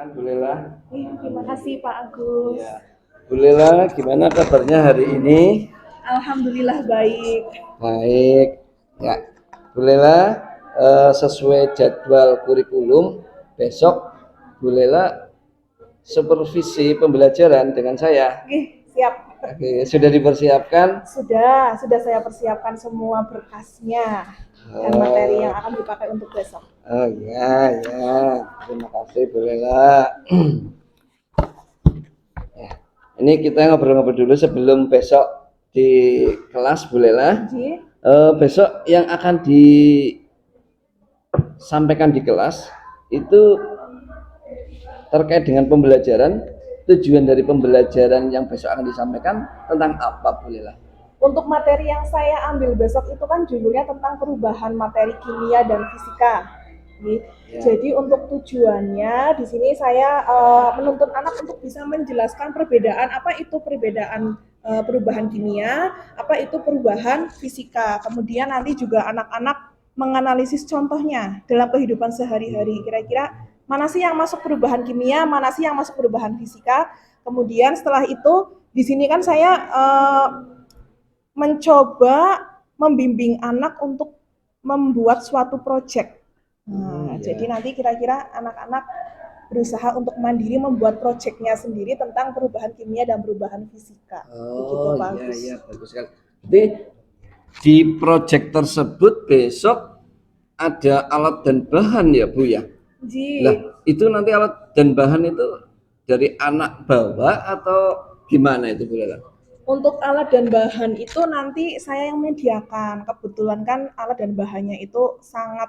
Silakan Bu Lela. Terima kasih Pak Agus. Ya. Bu Lela, gimana kabarnya hari ini? Alhamdulillah baik. Baik. Ya, Bu Lela, sesuai jadwal kurikulum besok Bu Lela supervisi pembelajaran dengan saya. Oke, siap. Oke, sudah dipersiapkan? Sudah saya persiapkan semua berkasnya dan materi yang akan dipakai untuk besok. Oh ya, terima kasih Bu Lela. Ya, ini kita ngobrol-ngobrol dulu sebelum besok di kelas Bu Lela. Besok yang akan disampaikan di kelas itu terkait dengan pembelajaran. Tujuan dari pembelajaran yang besok akan disampaikan tentang apa Bu Lela? Untuk materi yang saya ambil besok itu kan judulnya tentang perubahan materi kimia dan fisika. Ya. Jadi untuk tujuannya di sini saya menuntut anak untuk bisa menjelaskan perbedaan apa itu perbedaan perubahan kimia, apa itu perubahan fisika. Kemudian nanti juga anak-anak menganalisis contohnya dalam kehidupan sehari-hari. Kira-kira mana sih yang masuk perubahan kimia, mana sih yang masuk perubahan fisika. Kemudian setelah itu di sini kan saya mencoba membimbing anak untuk membuat suatu proyek. Jadi nanti kira-kira anak-anak berusaha untuk mandiri membuat proyeknya sendiri tentang perubahan kimia dan perubahan fisika. Begitu, bagus. Iya, bagus sekali. Jadi di proyek tersebut besok ada alat dan bahan ya Bu ya? Nah, itu nanti alat dan bahan itu dari anak bawa atau gimana itu Bu Lela? Untuk alat dan bahan itu nanti saya yang menyediakan. Kebetulan kan alat dan bahannya itu sangat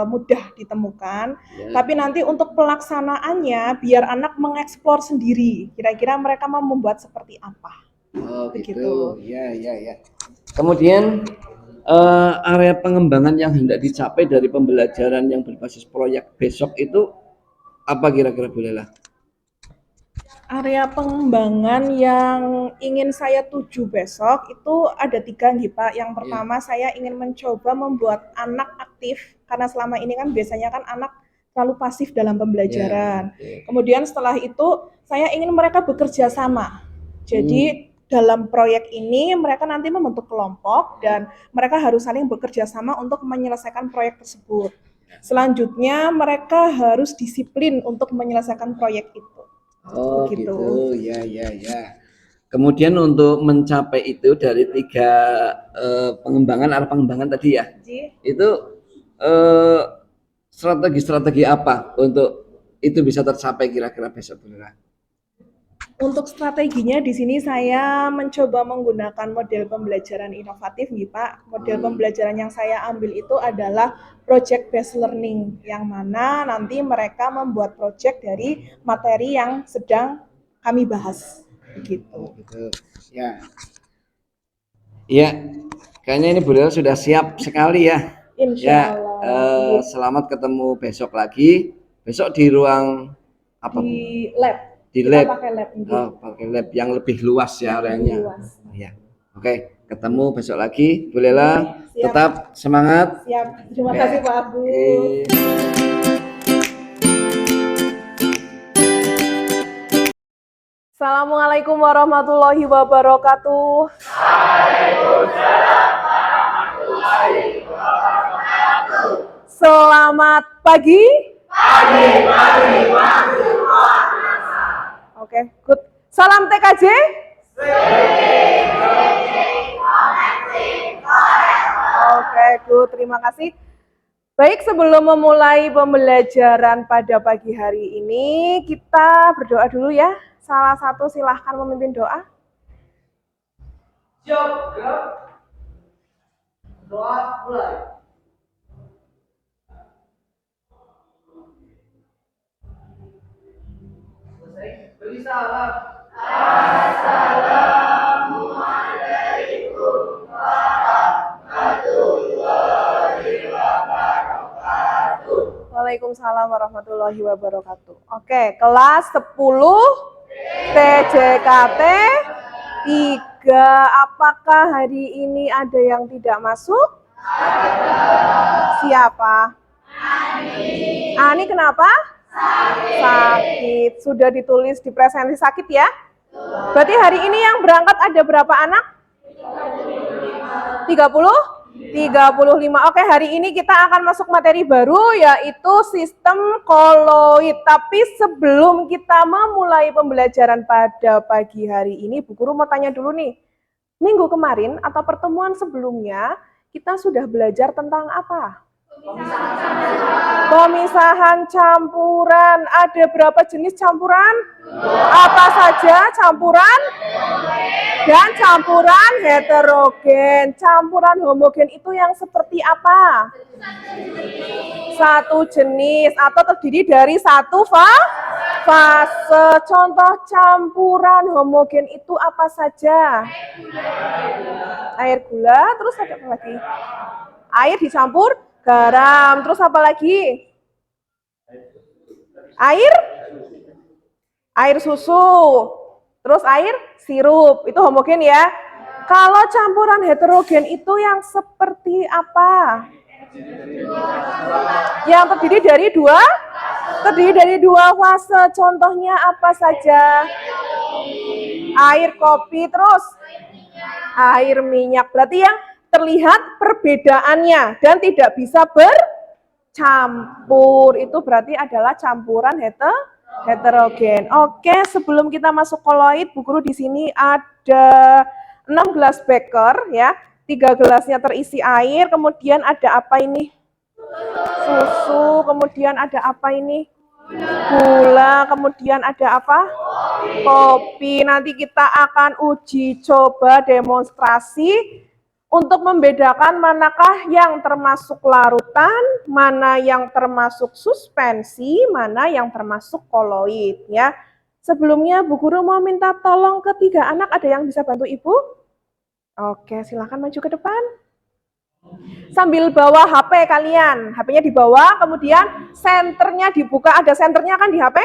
mudah ditemukan. Tapi nanti untuk pelaksanaannya biar anak mengeksplor sendiri. Kira-kira mereka mau membuat seperti apa? Oh begitu. Ya. Kemudian area pengembangan yang hendak dicapai dari pembelajaran yang berbasis proyek besok itu apa kira-kira Bu Lela? Area pengembangan yang ingin saya tuju besok itu ada 3 nih Pak. Yang pertama saya ingin mencoba membuat anak aktif karena selama ini kan biasanya kan anak terlalu pasif dalam pembelajaran. Kemudian setelah itu saya ingin mereka bekerja sama. Jadi dalam proyek ini mereka nanti membentuk kelompok dan mereka harus saling bekerja sama untuk menyelesaikan proyek tersebut. Selanjutnya mereka harus disiplin untuk menyelesaikan proyek itu. Oh gitu, ya. Kemudian untuk mencapai itu dari 3 pengembangan arah pengembangan tadi ya, itu strategi apa untuk itu bisa tercapai kira-kira besok Bu Lela? Untuk strateginya di sini saya mencoba menggunakan model pembelajaran inovatif nih Pak. Model pembelajaran yang saya ambil itu adalah project based learning, yang mana nanti mereka membuat project dari materi yang sedang kami bahas. Begitu. Ya. Iya, kayaknya ini Bu Lela sudah siap sekali ya. Insya Allah. Selamat ketemu besok lagi. Besok di ruang apa? Di lab. Di lab. Pakai lab. Pakai lab yang lebih luas ya areanya. Ya. Oke, ketemu besok lagi Bu Lela. Tetap semangat. Siap. Terima kasih Pak Agus. Assalamualaikum warahmatullahi wabarakatuh. Waalaikumsalam warahmatullahi wabarakatuh. Selamat pagi. Oke, good. Salam TKJ. Oke, good. Terima kasih. Baik, sebelum memulai pembelajaran pada pagi hari ini, kita berdoa dulu ya. Salah satu silahkan memimpin doa. Siap, gerak. Doa mulai. Beri salam. Assalamualaikum warahmatullahi wabarakatuh. Waalaikumsalam warahmatullahi wabarakatuh. Oke, kelas 10 TJKT 3. Apakah hari ini ada yang tidak masuk? Ada. Siapa? Ani. Ani kenapa? Sakit. Sudah ditulis di presensi sakit ya? Berarti hari ini yang berangkat ada berapa anak? 30? 35. Oke, hari ini kita akan masuk materi baru yaitu sistem koloid. Tapi sebelum kita memulai pembelajaran pada pagi hari ini, Bu Guru mau tanya dulu nih. Minggu kemarin atau pertemuan sebelumnya kita sudah belajar tentang apa? Pemisahan campuran. Ada berapa jenis campuran? Apa saja campuran? Dan campuran heterogen. Campuran homogen itu yang seperti apa? Satu jenis atau terdiri dari satu fase. Contoh campuran homogen itu apa saja? Air gula, terus ada apa lagi? Air dicampur garam, terus apa lagi? Air susu, terus air sirup, itu homogen ya. Kalau campuran heterogen itu yang seperti apa? Yang terdiri dari dua fase. Contohnya apa saja? Air kopi, terus air minyak. Berarti yang terlihat perbedaannya dan tidak bisa bercampur. Itu berarti adalah campuran heterogen. Oke, sebelum kita masuk koloid, Bu Guru di sini ada 6 gelas beker ya. 3 gelasnya terisi air, kemudian ada apa ini? Susu, kemudian ada apa ini? Gula, kemudian ada apa? Kopi. Nanti kita akan uji coba demonstrasi untuk membedakan manakah yang termasuk larutan, mana yang termasuk suspensi, mana yang termasuk koloid ya. Sebelumnya Bu Guru mau minta tolong ketiga anak, ada yang bisa bantu Ibu? Oke, silakan maju ke depan. Sambil bawa HP kalian, HP-nya dibawa, kemudian senternya dibuka, ada senternya kan di HP?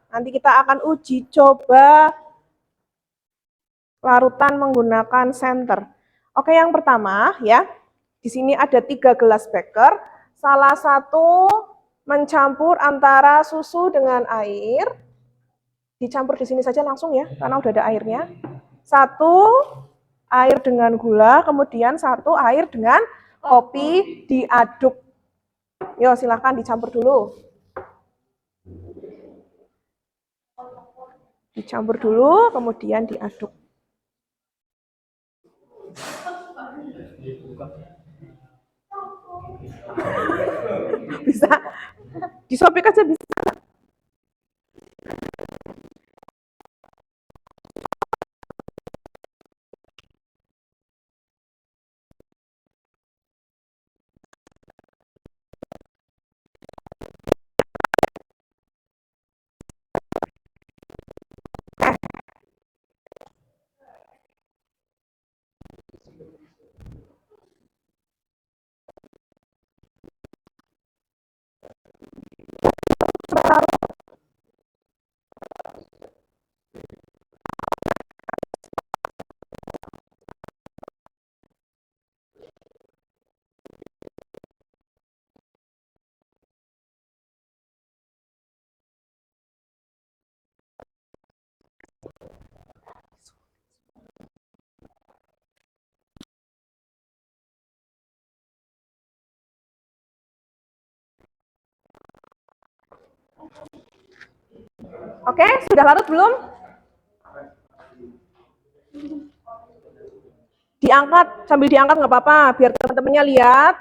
Nanti kita akan uji coba larutan menggunakan senter. Oke, yang pertama ya, di sini ada 3 gelas beker, salah satu mencampur antara susu dengan air, dicampur di sini saja langsung ya, karena udah ada airnya. Satu air dengan gula, kemudian satu air dengan kopi, diaduk. Yo, silahkan dicampur dulu. Dicampur dulu, kemudian diaduk. Bisa, disobek aja bisa. Oke, sudah larut belum? Diangkat, sambil diangkat nggak apa-apa, biar teman-temannya lihat.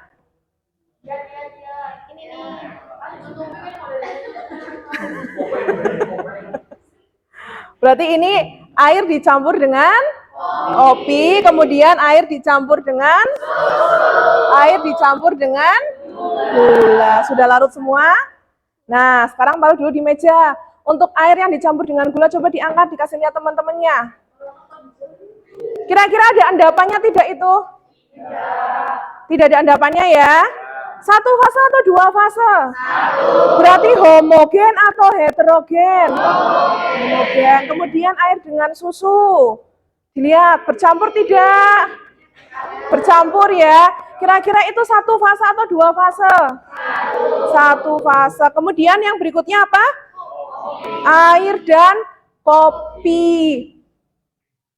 Berarti ini air dicampur dengan kopi, kemudian air dicampur dengan gula. Sudah larut semua? Nah, sekarang taruh dulu di meja. Untuk air yang dicampur dengan gula, coba diangkat, dikasih lihat teman-temannya. Kira-kira ada endapannya tidak itu? Tidak ada endapannya ya? Satu fase atau dua fase? Berarti homogen atau heterogen? Homogen. Kemudian air dengan susu. Dilihat, bercampur tidak? Bercampur ya. Kira-kira itu satu fase atau dua fase? Satu fase. Kemudian yang berikutnya apa? Air dan kopi.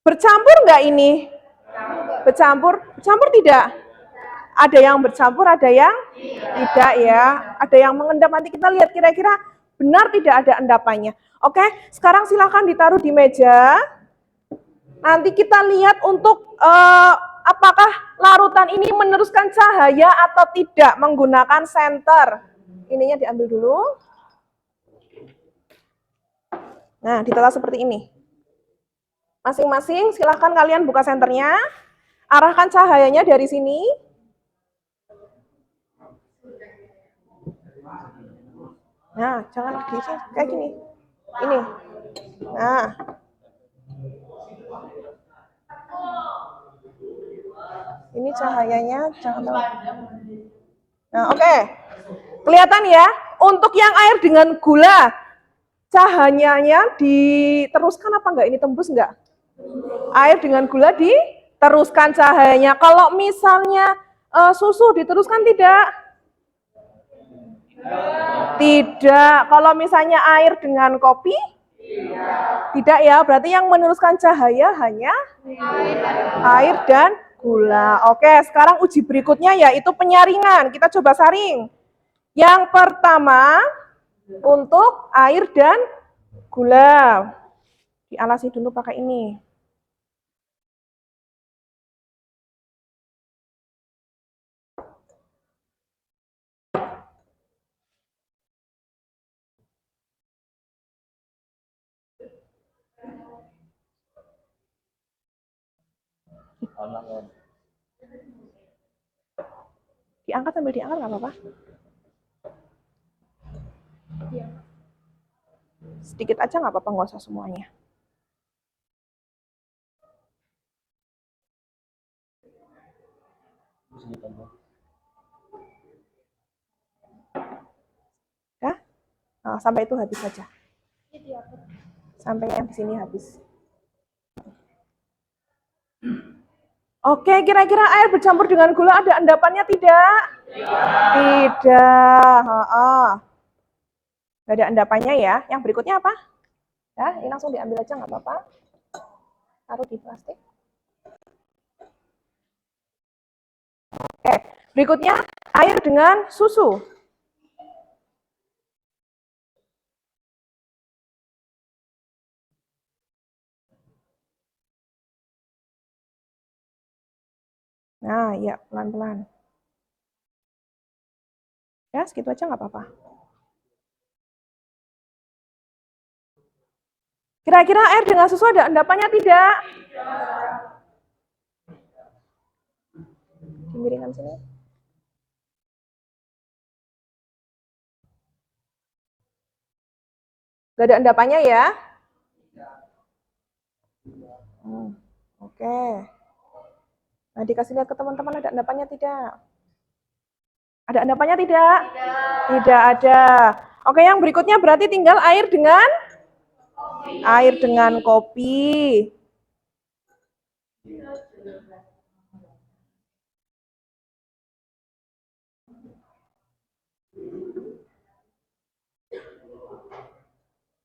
Bercampur nggak ini? Bercampur? Bercampur tidak? Ada yang bercampur, ada yang tidak ya. Ada yang mengendap. Nanti kita lihat kira-kira benar tidak ada endapannya. Oke, sekarang silakan ditaruh di meja. Nanti kita lihat untuk apakah larutan ini meneruskan cahaya atau tidak menggunakan senter. Ininya diambil dulu. Nah, ditata seperti ini. Masing-masing silahkan kalian buka senternya. Arahkan cahayanya dari sini. Nah, jangan di sini, kayak gini. Ini. Nah. Ini cahayanya jangan tahu. Nah, oke. Kelihatan ya? Untuk yang air dengan gula, cahayanya diteruskan apa enggak? Ini tembus enggak? Air dengan gula diteruskan cahayanya. Kalau misalnya susu diteruskan tidak? Tidak. Kalau misalnya air dengan kopi? Tidak ya. Berarti yang meneruskan cahaya hanya air dan gula. Oke, sekarang uji berikutnya yaitu penyaringan. Kita coba saring. Yang pertama untuk air dan gula. Dialasi dulu pakai ini. Diangkat sambil diangkat nggak apa-apa? Sedikit aja nggak apa-apa, nggak usah semuanya. Ya? Nah, sampai itu habis saja. Sampai yang di sini habis. Oke, kira-kira air bercampur dengan gula ada endapannya tidak? Tidak. Nggak ada endapannya ya. Yang berikutnya apa? Ya, ini langsung diambil aja nggak apa-apa. Taruh di plastik. Oke, berikutnya air dengan susu. Nah, ya pelan-pelan. Ya, segitu aja nggak apa-apa. Kira-kira air dengan susu ada endapannya tidak? Dimiringkan sini. Gak ada endapannya ya? Oke. Nah, dikasih lihat ke teman-teman ada endapannya tidak? Ada endapannya tidak? Tidak ada. Oke, yang berikutnya berarti tinggal air dengan kopi.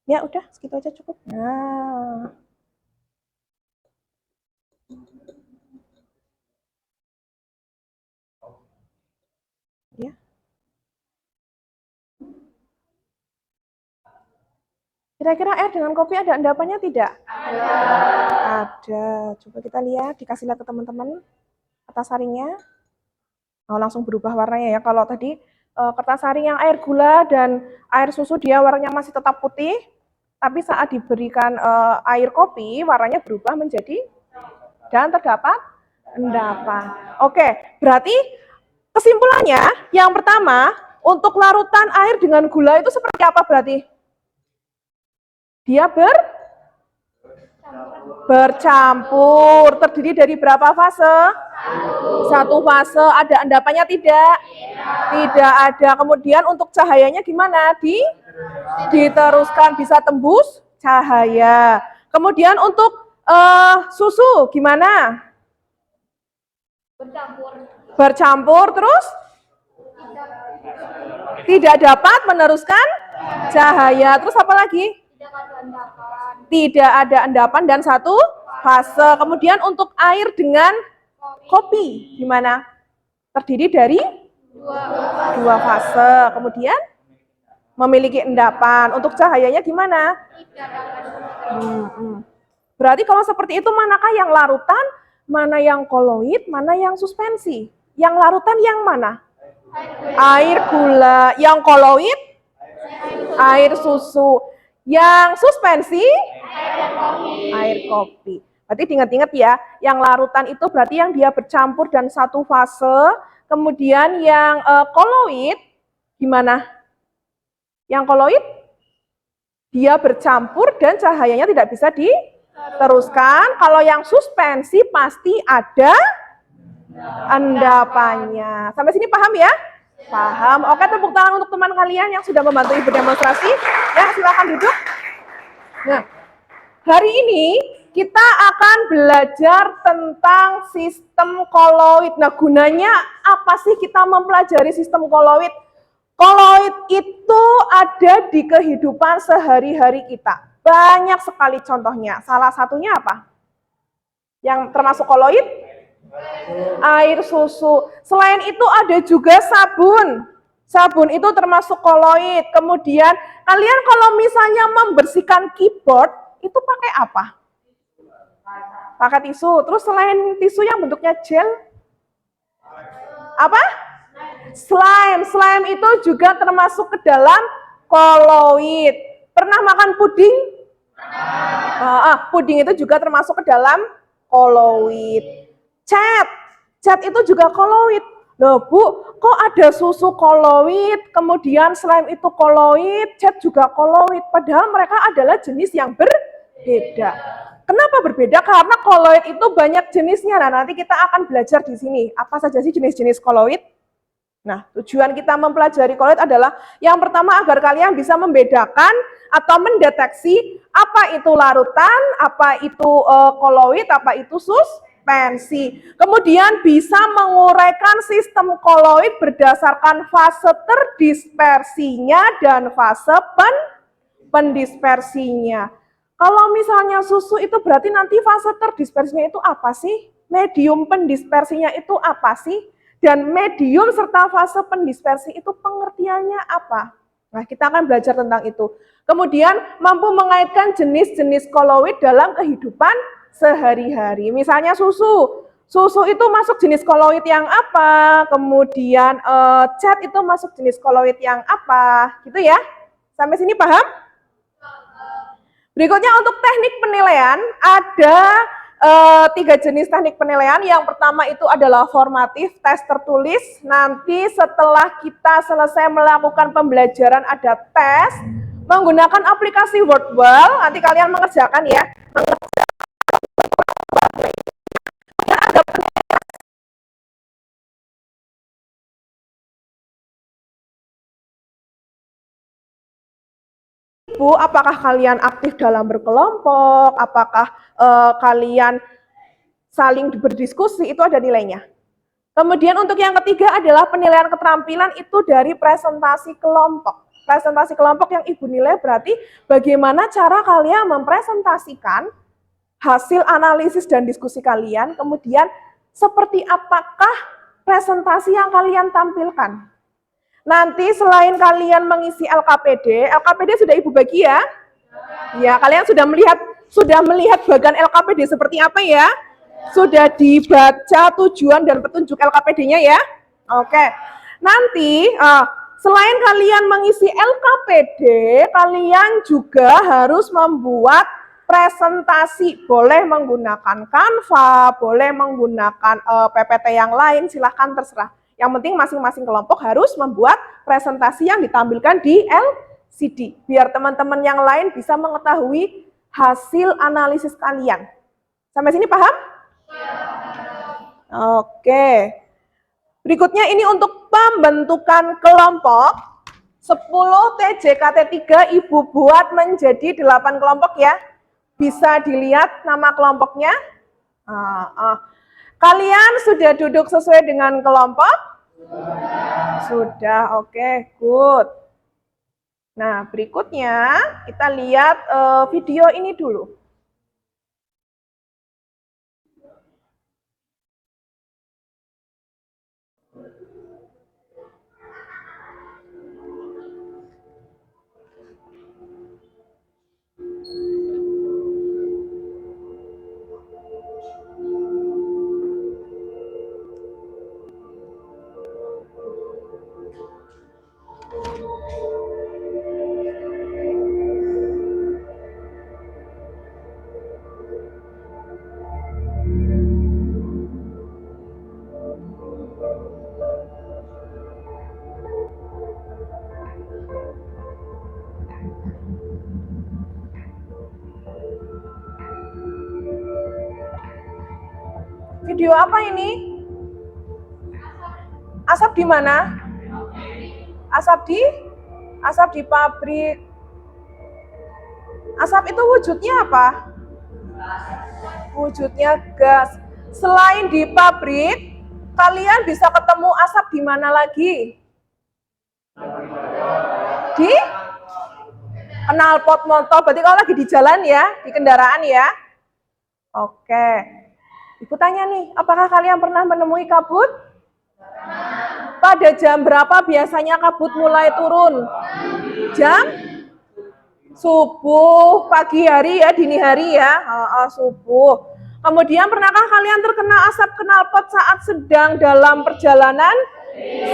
Ya udah, segitu aja cukup. Nah. Ya. Kira-kira air dengan kopi ada endapannya tidak? Ada. Coba kita lihat, dikasih lihat ke teman-teman kertas saringnya. Oh, langsung berubah warnanya ya. Kalau tadi kertas saring yang air gula dan air susu dia warnanya masih tetap putih, tapi saat diberikan air kopi warnanya berubah menjadi dan terdapat endapan. Oke, berarti kesimpulannya yang pertama untuk larutan air dengan gula itu seperti apa berarti? Dia bercampur. Terdiri dari berapa fase? Satu fase. Ada endapannya tidak? Tidak ada. Kemudian untuk cahayanya gimana? Diteruskan bisa tembus cahaya. Kemudian untuk susu gimana? Bercampur terus? Tidak dapat meneruskan cahaya. Terus apa lagi? Tidak ada endapan dan satu fase. Kemudian untuk air dengan kopi gimana? Terdiri dari dua fase. Kemudian memiliki endapan. Untuk cahayanya gimana? Berarti kalau seperti itu manakah yang larutan, mana yang koloid, mana yang suspensi? Yang larutan yang mana? Air gula. Yang koloid? Air susu. Yang suspensi? Air kopi. Berarti diingat-ingat ya, yang larutan itu berarti yang dia bercampur dan satu fase. Kemudian yang koloid gimana? Yang koloid dia bercampur dan cahayanya tidak bisa diteruskan. Kalau yang suspensi pasti ada endapannya. Sampai sini paham ya? Paham. Oke, tepuk tangan untuk teman kalian yang sudah membantu Ibu demonstrasi. Ya, silakan duduk. Nah, hari ini kita akan belajar tentang sistem koloid. Nah, gunanya apa sih kita mempelajari sistem koloid? Koloid itu ada di kehidupan sehari-hari kita. Banyak sekali contohnya. Salah satunya apa? Yang termasuk koloid? Air susu. Selain itu ada juga sabun. Sabun itu termasuk koloid. Kemudian kalian kalau misalnya membersihkan keyboard, itu pakai apa? Pakai tisu. Terus selain tisu yang bentuknya gel, apa? Slime. Slime itu juga termasuk ke dalam koloid. Pernah makan puding? Puding itu juga termasuk ke dalam koloid. Cat itu juga koloid. Loh Bu, kok ada susu koloid, kemudian slime itu koloid, cat juga koloid. Padahal mereka adalah jenis yang berbeda. Kenapa berbeda? Karena koloid itu banyak jenisnya. Nah, nanti kita akan belajar di sini. Apa saja sih jenis-jenis koloid? Nah, tujuan kita mempelajari koloid adalah yang pertama agar kalian bisa membedakan atau mendeteksi apa itu larutan, apa itu koloid, apa itu suspensi. Kemudian bisa menguraikan sistem koloid berdasarkan fase terdispersinya dan fase pendispersinya. Kalau misalnya susu itu berarti nanti fase terdispersinya itu apa sih? Medium pendispersinya itu apa sih? Dan medium serta fase pendispersi itu pengertiannya apa? Nah, kita akan belajar tentang itu. Kemudian mampu mengaitkan jenis-jenis koloid dalam kehidupan sehari-hari. Misalnya susu. Susu itu masuk jenis koloid yang apa? Kemudian cat itu masuk jenis koloid yang apa? Gitu ya. Sampai sini paham? Berikutnya untuk teknik penilaian ada 3 jenis teknik penilaian. Yang pertama itu adalah formatif, tes tertulis. Nanti setelah kita selesai melakukan pembelajaran ada tes menggunakan aplikasi Wordwall. Nanti kalian mengerjakan ya. Bu, apakah kalian aktif dalam berkelompok? Apakah kalian saling berdiskusi? Itu ada nilainya. Kemudian untuk yang ketiga adalah penilaian keterampilan itu dari presentasi kelompok. Presentasi kelompok yang Ibu nilai berarti bagaimana cara kalian mempresentasikan hasil analisis dan diskusi kalian, kemudian seperti apakah presentasi yang kalian tampilkan. Nanti selain kalian mengisi LKPD sudah Ibu bagi ya? Ya, kalian sudah melihat bagan LKPD seperti apa ya? Sudah dibaca tujuan dan petunjuk LKPD-nya ya? Oke. Nanti selain kalian mengisi LKPD, kalian juga harus membuat presentasi. Boleh menggunakan Canva, boleh menggunakan PPT yang lain, silahkan terserah. Yang penting masing-masing kelompok harus membuat presentasi yang ditampilkan di LCD. Biar teman-teman yang lain bisa mengetahui hasil analisis kalian. Sampai sini paham? Oke. Berikutnya ini untuk pembentukan kelompok. 10 TJKT 3 Ibu buat menjadi 8 kelompok ya. Bisa dilihat nama kelompoknya. Kalian sudah duduk sesuai dengan kelompok? Sudah, oke, good. Nah, berikutnya kita lihat video ini dulu. Video apa ini? Asap di mana? Asap di pabrik. Asap itu wujudnya apa? Wujudnya gas. Selain di pabrik, kalian bisa ketemu asap di mana lagi? Di knalpot motor. Berarti kalau lagi di jalan ya, di kendaraan ya. Oke. Ibu tanya nih, apakah kalian pernah menemui kabut? Pada jam berapa biasanya kabut mulai turun? Jam subuh, pagi hari ya, dini hari ya, subuh. Kemudian pernahkah kalian terkena asap knalpot saat sedang dalam perjalanan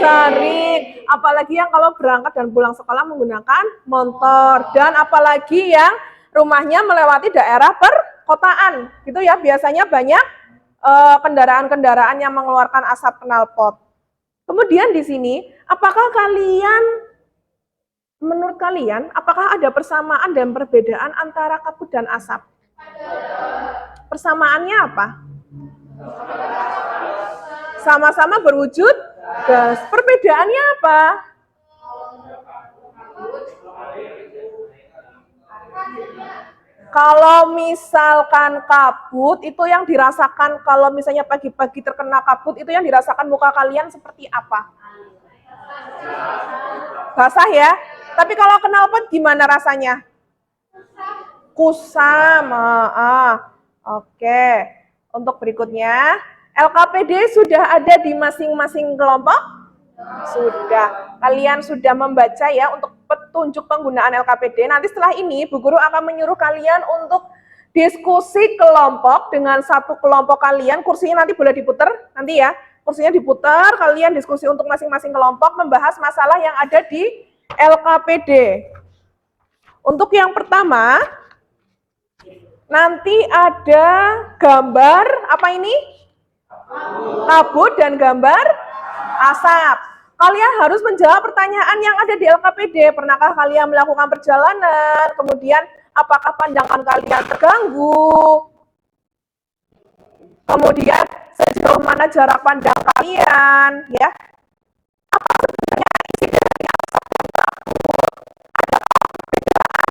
sehari? Apalagi yang kalau berangkat dan pulang sekolah menggunakan motor, dan apalagi yang rumahnya melewati daerah perkotaan, gitu ya, biasanya banyak kendaraan-kendaraan yang mengeluarkan asap knalpot. Kemudian di sini, menurut kalian, apakah ada persamaan dan perbedaan antara kabut dan asap? Persamaannya apa? Sama-sama berwujud gas. Perbedaannya apa? Kalau misalkan kabut, itu yang dirasakan, kalau misalnya pagi-pagi terkena kabut, itu yang dirasakan muka kalian seperti apa? Basah ya? Tapi kalau knalpot gimana rasanya? Kusam. Oke. Untuk berikutnya, LKPD sudah ada di masing-masing kelompok? Sudah. Kalian sudah membaca ya untuk petunjuk penggunaan LKPD. Nanti setelah ini, Bu Guru akan menyuruh kalian untuk diskusi kelompok dengan satu kelompok kalian. Kursinya nanti boleh diputar, nanti ya. Kursinya diputar, kalian diskusi untuk masing-masing kelompok membahas masalah yang ada di LKPD. Untuk yang pertama, nanti ada gambar, apa ini? Kabut dan gambar asap. Kalian harus menjawab pertanyaan yang ada di LKPD. Pernahkah kalian melakukan perjalanan? Kemudian, apakah pandangan kalian terganggu? Kemudian, sejauh mana jarak pandang kalian? Ya, apa sebenarnya isi dari asap dan kabut? Ada perbedaan?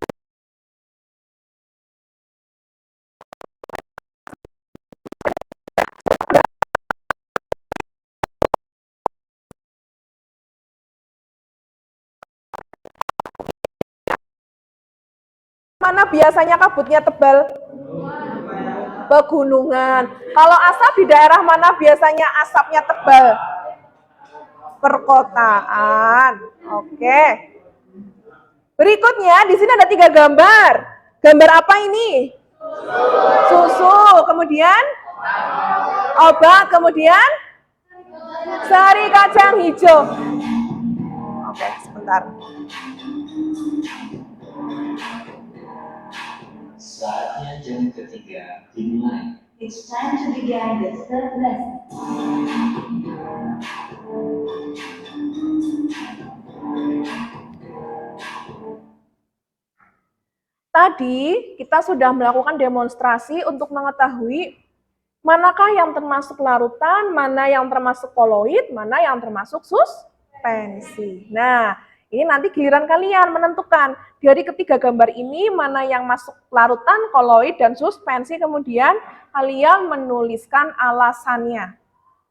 Mana biasanya kabutnya tebal? Pegunungan. Kalau asap di daerah mana biasanya asapnya tebal? Perkotaan. Oke. Berikutnya, di sini ada 3 gambar. Gambar apa ini? Susu. Kemudian obat. Kemudian sari kacang hijau. Oke, sebentar. Saatnya jam ketiga dimulai. It's time to begin the third lesson. Tadi kita sudah melakukan demonstrasi untuk mengetahui manakah yang termasuk larutan, mana yang termasuk koloid, mana yang termasuk suspensi. Nah, ini nanti giliran kalian menentukan dari ketiga gambar ini mana yang masuk larutan, koloid, dan suspensi. Kemudian kalian menuliskan alasannya.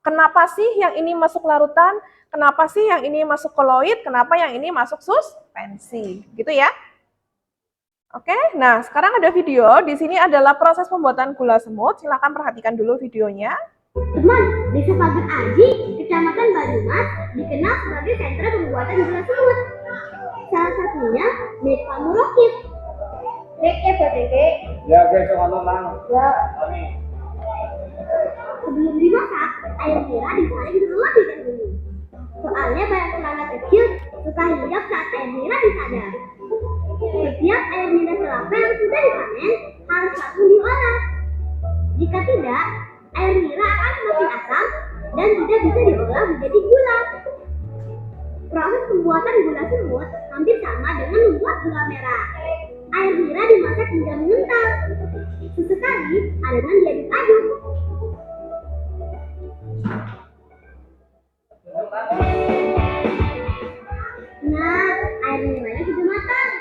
Kenapa sih yang ini masuk larutan? Kenapa sih yang ini masuk koloid? Kenapa yang ini masuk suspensi? Gitu ya. Oke, nah sekarang ada video. Di sini adalah proses pembuatan gula semut. Silahkan perhatikan dulu videonya. Teman, Desa Pager Aji, Kecamatan Banyumas, dikenal sebagai sentra pembuatan gula semut. Salah satunya milik Pak Murokib. Dek ya, Pak Dek. Ya, guys, soal lang. Ya. Kami. Sebelum dimasak, air nira disaring terlebih dahulu. Soalnya banyak serangga kecil suka hidup saat air nira disadap. Setiap air nira kelapa yang sudah dipanen harus langsung diolah. Jika tidak, air nira akan semakin asam dan tidak bisa diolah menjadi gula. Proses pembuatan gula semut hampir sama dengan membuat gula merah. Air nira dimasak hingga mengental. Sesekali adonan diaduk-aduk. Nah, air niranya sudah matang.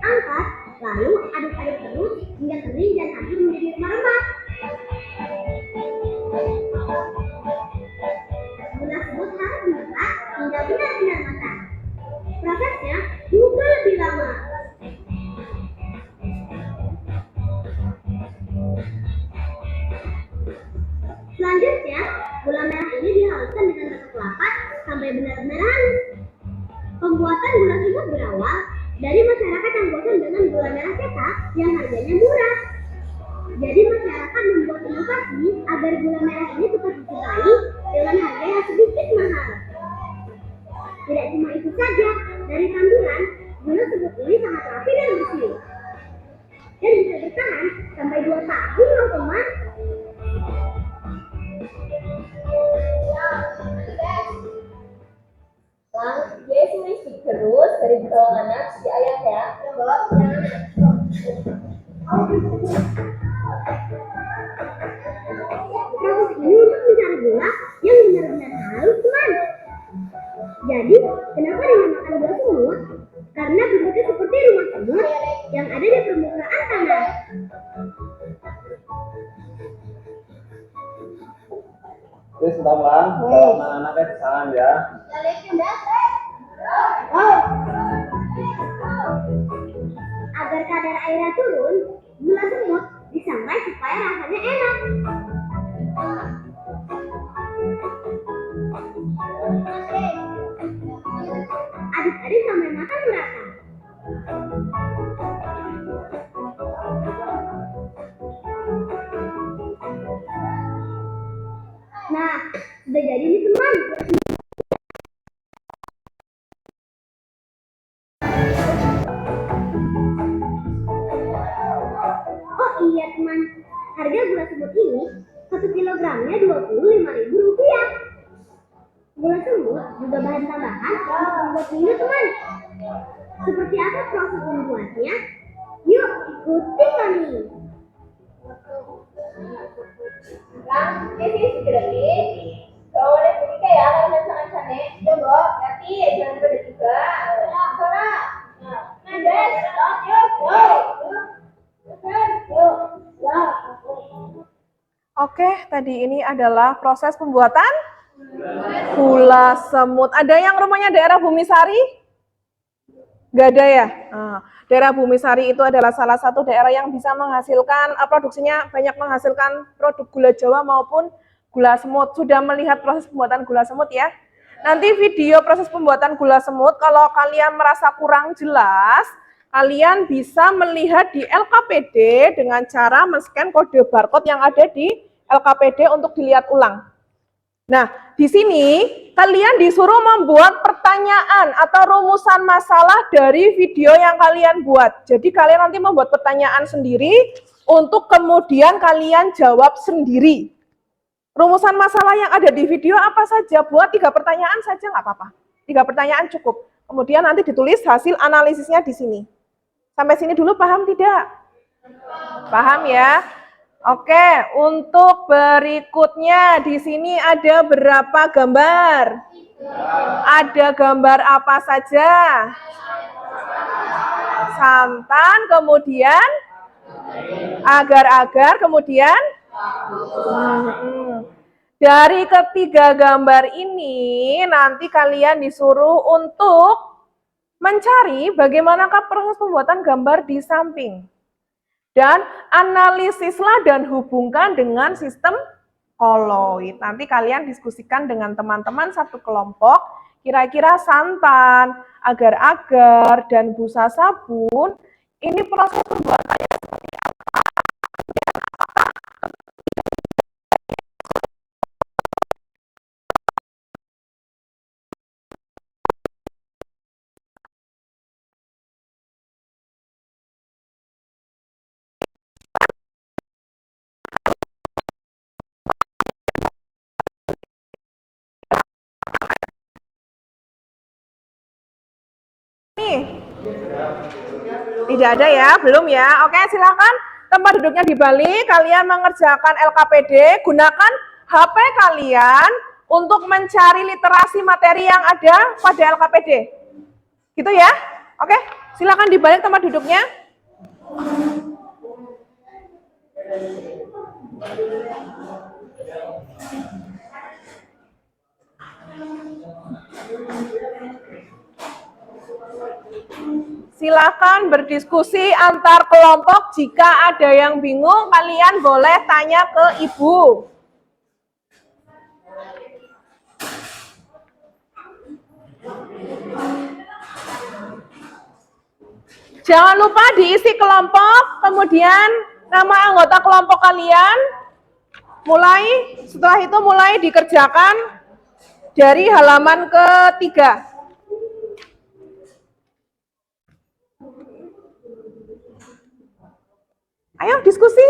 Angkat, lalu aduk-aduk terus hingga kering dan hampir menjadi remah-remah. Gula semut harus dimasak hingga benar-benar matang. Prosesnya juga lebih lama. Selanjutnya, gula merah ini dihaluskan dengan batok kelapa sampai benar-benar halus. Pembuatan gula semut berawal dari masyarakat yang bosan dengan gula merah cetak yang harganya murah. Jadi masyarakat membuat inovasi agar gula merah ini tetap disukai dengan harga yang sedikit mahal. Tidak cuma itu saja, dari tampilan, gula semut ini sangat rapi dan bersih. Dan bisa bertahan sampai 2 tahun loh teman. Dia sini terus dari terowongan si ayah ya. Proses ini untuk mencari gula yang benar-benar halus teman. Jadi, kenapa dinamakan gula semut? Karena bentuknya seperti rumah semut yang ada di permukaan tanah. Terus sebentar lang, kalau anak-anaknya di sana ya. Agar kadar airnya turun, gula semut disangrai supaya rasanya enak. Aduk-aduk sampai matang merata. Nah, sudah jadi nih teman. Oh iya teman, harga gula semut ini 1 kilogramnya Rp25.000. Gula semut juga bahan tambahan untuk membuat minum teman. Seperti apa proses membuatnya? Yuk ikuti kami. Ini segera kalau ada ketika ya kalau sangat-sangat coba nanti jangan pada juga. Sana, Nandes, Oke, tadi ini adalah proses pembuatan gula semut. Ada yang rumahnya daerah Bumisari? Nggak ada ya? Nah, daerah Bumisari itu adalah salah satu daerah yang bisa menghasilkan, produksinya banyak menghasilkan produk gula Jawa maupun gula semut. Sudah melihat proses pembuatan gula semut ya? Nanti video proses pembuatan gula semut, kalau kalian merasa kurang jelas, kalian bisa melihat di LKPD dengan cara men-scan kode barcode yang ada di LKPD untuk dilihat ulang. Nah, di sini kalian disuruh membuat pertanyaan atau rumusan masalah dari video yang kalian buat. Jadi kalian nanti membuat pertanyaan sendiri untuk kemudian kalian jawab sendiri. Rumusan masalah yang ada di video apa saja? Buat 3 pertanyaan saja nggak apa-apa. 3 pertanyaan cukup. Kemudian nanti ditulis hasil analisisnya di sini. Sampai sini dulu paham tidak? Paham ya? Oke, untuk berikutnya di sini ada berapa gambar? Ada gambar apa saja? Santan, kemudian agar-agar, kemudian Dari ketiga gambar ini, nanti kalian disuruh untuk mencari bagaimanakah proses pembuatan gambar di samping. Dan analisislah dan hubungkan dengan sistem koloid. Nanti kalian diskusikan dengan teman-teman satu kelompok, kira-kira santan, agar-agar, dan busa sabun, ini proses pembuatannya seperti apa? Nih, tidak ada ya, belum ya. Oke, silakan tempat duduknya dibalik. Kalian mengerjakan LKPD, gunakan HP kalian untuk mencari literasi materi yang ada pada LKPD. Gitu ya? Oke, silakan dibalik tempat duduknya. Silakan berdiskusi antar kelompok. Jika ada yang bingung, kalian boleh tanya ke ibu. Jangan lupa diisi kelompok, kemudian nama anggota kelompok kalian. Setelah itu mulai dikerjakan dari halaman ketiga. Ayo diskusi.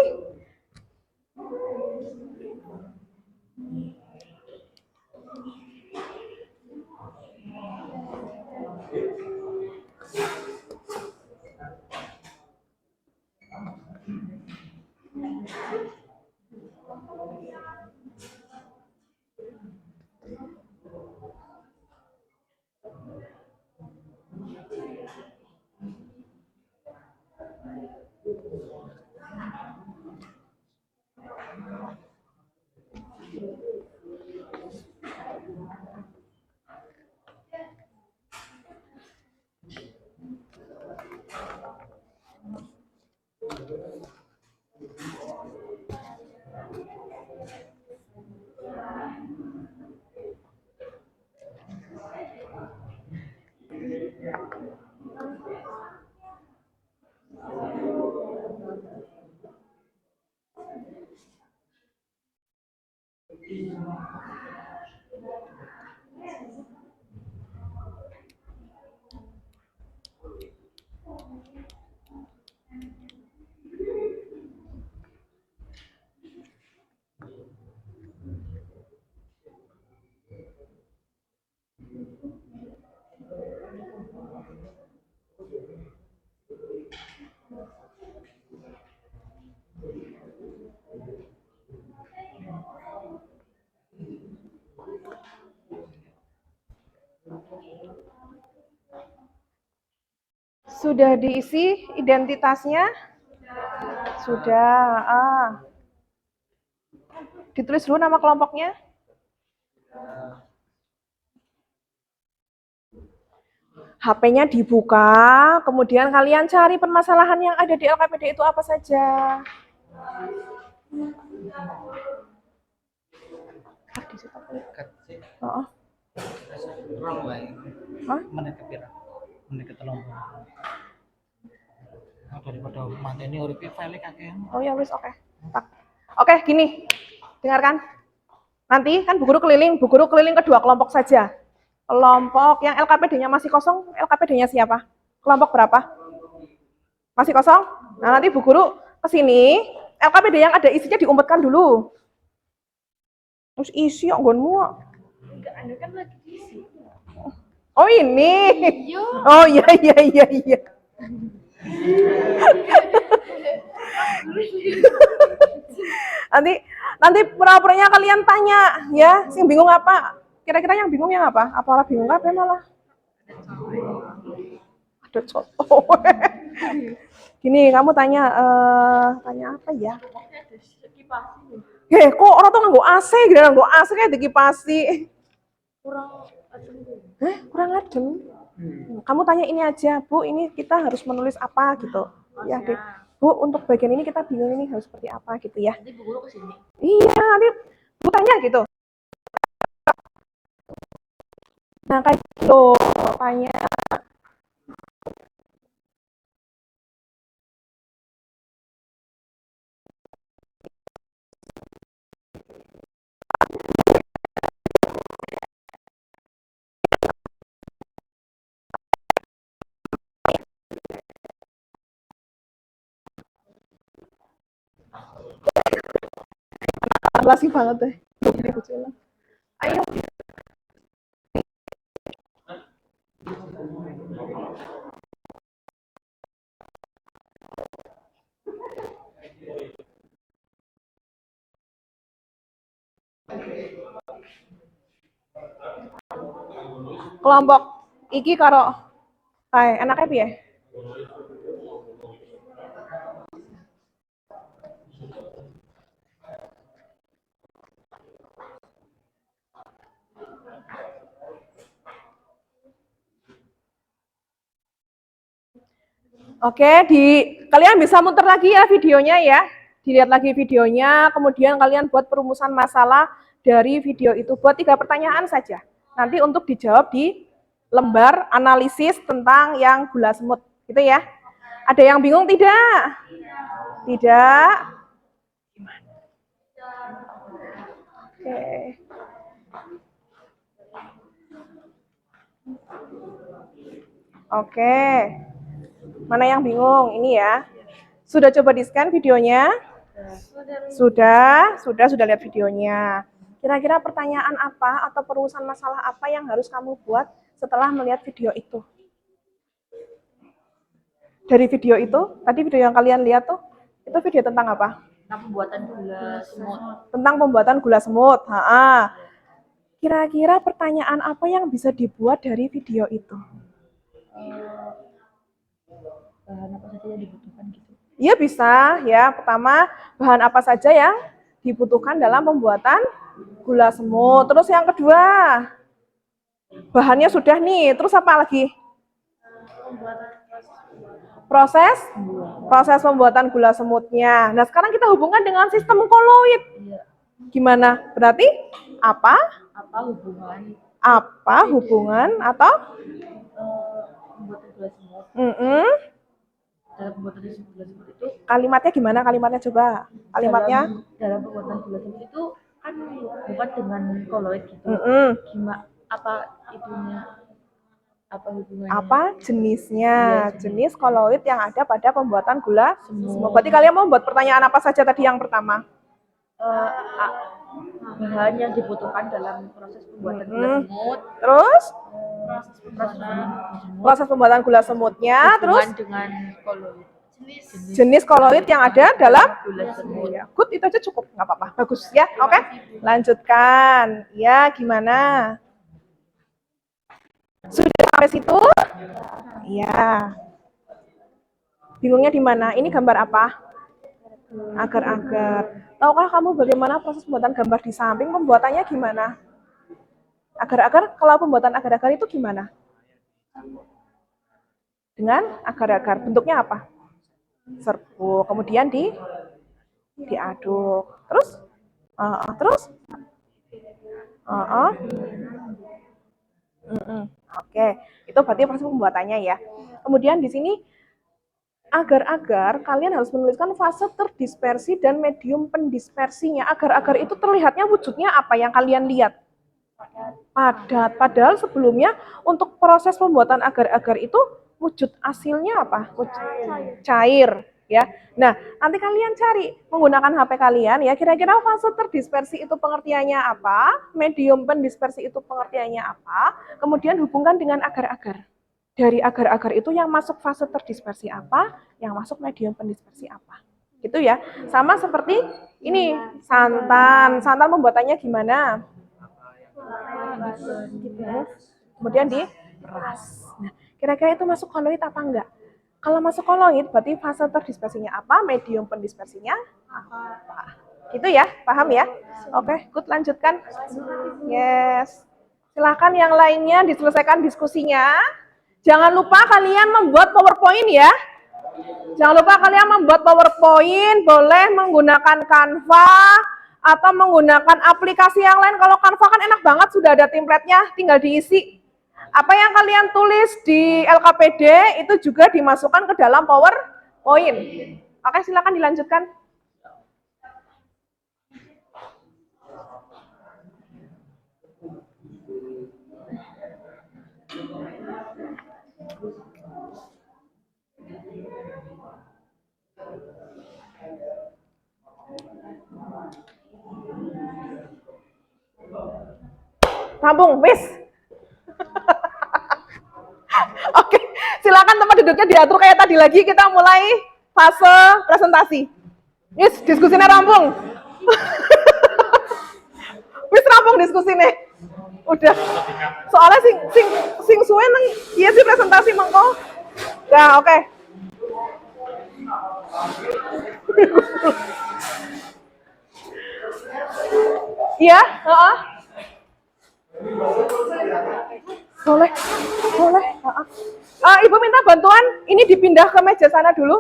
Sudah diisi identitasnya? Sudah. Ditulis dulu nama kelompoknya. HP-nya dibuka, kemudian kalian cari permasalahan yang ada di LKPD itu apa saja. Oh. Menit kepira? Menit ketelu. Daripada mateni uripe file kakek. Oh ya wis, oke. Oke, gini. Dengarkan. Nanti kan bu guru keliling kedua kelompok saja. Kelompok yang LKPD-nya masih kosong, LKPD-nya siapa? Kelompok berapa? Masih kosong? Nah, nanti bu guru ke sini, LKPD yang ada isinya diumpetkan dulu. Terus isi nggonmu. Enggak, Anda kan lagi diisi. Oh, ini. Iya. Oh, iya. Nanti pura-puranya kalian tanya ya, sing bingung apa? Kira-kira yang bingung yang apa? Apa orang bingung apa malah? Ada cowok. Gini, kamu tanya apa ya? Kok orang tuh nganggo AC gitu, nganggo AC kayak dikipasi. Kurang adem tuh. Kurang adem. Kamu tanya ini aja, Bu, ini kita harus menulis apa gitu. Ya, deh. Bu, untuk bagian ini kita bingung ini harus seperti apa gitu ya. Nanti bu guru kesini. Iya, nanti Bu tanya gitu. Nah, kayak gitu, tanya. Lasi banget deh. Ayo. Kelompok iki karo enaknya piye? Oke, kalian bisa muter lagi ya videonya ya. Dilihat lagi videonya, kemudian kalian buat perumusan masalah dari video itu. Buat 3 pertanyaan saja. Nanti untuk dijawab di lembar analisis tentang yang gula semut. Gitu ya. Ada yang bingung tidak? Tidak? Oke. Oke. Mana yang bingung? Ini ya. Sudah coba di-scan videonya? Sudah lihat videonya. Kira-kira pertanyaan apa atau perumusan masalah apa yang harus kamu buat setelah melihat video itu? Dari video itu, tadi video yang kalian lihat tuh, itu video tentang apa? Tentang pembuatan gula semut. Tentang pembuatan gula semut. Kira-kira pertanyaan apa yang bisa dibuat dari video itu? Bahan apa saja yang dibutuhkan gitu. Iya bisa ya. Pertama, bahan apa saja yang dibutuhkan dalam pembuatan gula semut. Terus yang kedua, bahannya sudah nih. Terus apa lagi? Proses pembuatan gula semutnya. Nah, sekarang kita hubungkan dengan sistem koloid. Gimana? Berarti apa? Apa hubungan atau Pembuatan gula semut. Dalam pembuatan gula semut itu Kalimatnya gimana? Kalimatnya coba. Kalimatnya dalam pembuatan gula semut itu kan bukan dengan koloid gitu. Gimana apa itunya? Apa hubungannya? Apa jenisnya? Jenis koloid yang ada pada pembuatan gula semut. Berarti kalian mau buat pertanyaan apa saja tadi yang pertama? Bahan yang dibutuhkan dalam proses pembuatan gula semut. Terus proses proses pembuatan gula semutnya. Terus dengan koloid. jenis koloid yang ada dalam Gula semut. ya, good, itu aja cukup, nggak apa-apa, bagus ya. Oke, lanjutkan. Ya, gimana? Sudah sampai situ? Ya. Bingungnya di mana? Ini gambar apa? Agar-agar. Tahukah kamu bagaimana proses pembuatan gambar di samping? Pembuatannya gimana? Agar-agar, kalau pembuatan agar-agar itu gimana? Dengan agar-agar. Bentuknya apa? Serbu. Kemudian diaduk. Terus? Oke, itu berarti proses pembuatannya ya. Kemudian di sini agar-agar kalian harus menuliskan fase terdispersi dan medium pendispersinya. Agar-agar itu terlihatnya wujudnya apa yang kalian lihat? Padat. Padahal sebelumnya untuk proses pembuatan agar-agar itu wujud hasilnya apa? Wujud cair. Ya. Nah, nanti kalian cari menggunakan HP kalian ya, kira-kira fase terdispersi itu pengertiannya apa, medium pendispersi itu pengertiannya apa, kemudian hubungkan dengan agar-agar. Dari agar-agar itu yang masuk fase terdispersi apa, yang masuk medium pendispersi apa. Gitu ya. Sama seperti ini, santan. Santan pembuatannya gimana? Kemudian diperas. Nah, kira-kira itu masuk koloid apa enggak? Kalau masuk koloid, berarti fase terdispersinya apa, medium pendispersinya apa. Itu ya, paham ya? Oke, good, lanjutkan. Yes. Silahkan yang lainnya diselesaikan diskusinya. Jangan lupa kalian membuat PowerPoint ya. Jangan lupa kalian membuat PowerPoint, boleh menggunakan Canva atau menggunakan aplikasi yang lain. Kalau Canva kan enak banget, sudah ada template-nya, tinggal diisi. Apa yang kalian tulis di LKPD itu juga dimasukkan ke dalam PowerPoint. Oke, silakan dilanjutkan. Rampung, wis. Oke, silakan tempat duduknya diatur kayak tadi lagi. Kita mulai fase presentasi. Wis, diskusinya rampung. Wis rampung diskusinya. Udah. Soalnya sing suwe nang iya sih presentasi mengko. Nah, oke. Iya, heeh. Boleh. Ibu minta bantuan, ini dipindah ke meja sana dulu.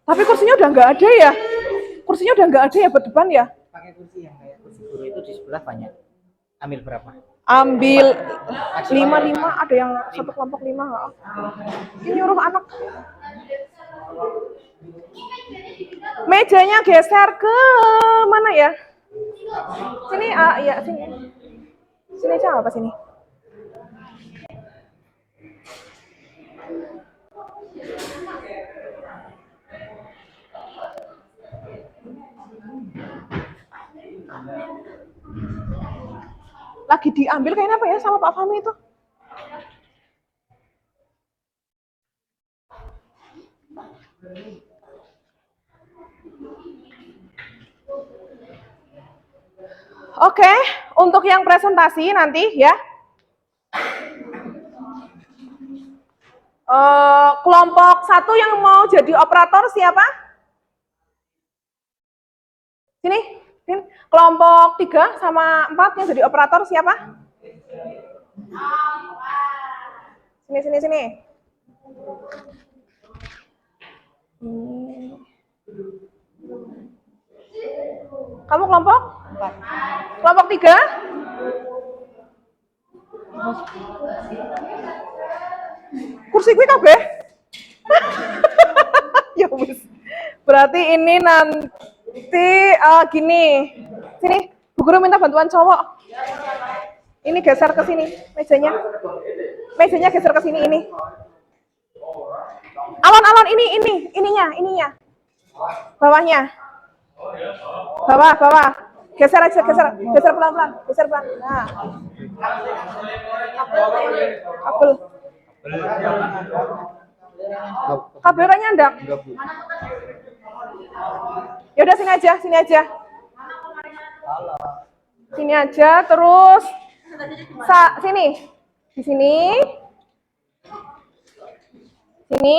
Tapi kursinya udah nggak ada ya? Kursinya udah nggak ada ya buat depan ya? Pakai kursi yang kayak kursi guru itu di sebelah banyak. Ambil berapa? Ambil 5 ada yang satu kelompok 5. Ini nyuruh anak. Mejanya geser ke mana ya? Sini, iya sini. Sini aja apa sini? Lagi diambil kayaknya apa ya sama Pak Fahmi itu? Oke, untuk yang presentasi nanti ya. Kelompok 1 yang mau jadi operator siapa? Sini. Kelompok 3 sama 4 yang jadi operator siapa? Sini. Kamu kelompok? 4. Kelompok 3? Kursi gue kabeh? Ya wis. Berarti ini nanti gini. Sini, Bu Guru minta bantuan cowok. Ini geser ke sini mejanya. Mejanya geser ke sini ini. Alon ininya. Bawahnya. Bawah. Geser aja, geser pelan-pelan. Nah. Kabel. Kabelnya ndak? Ya udah sini aja. Sini aja, terus sini. Di sini. Sini.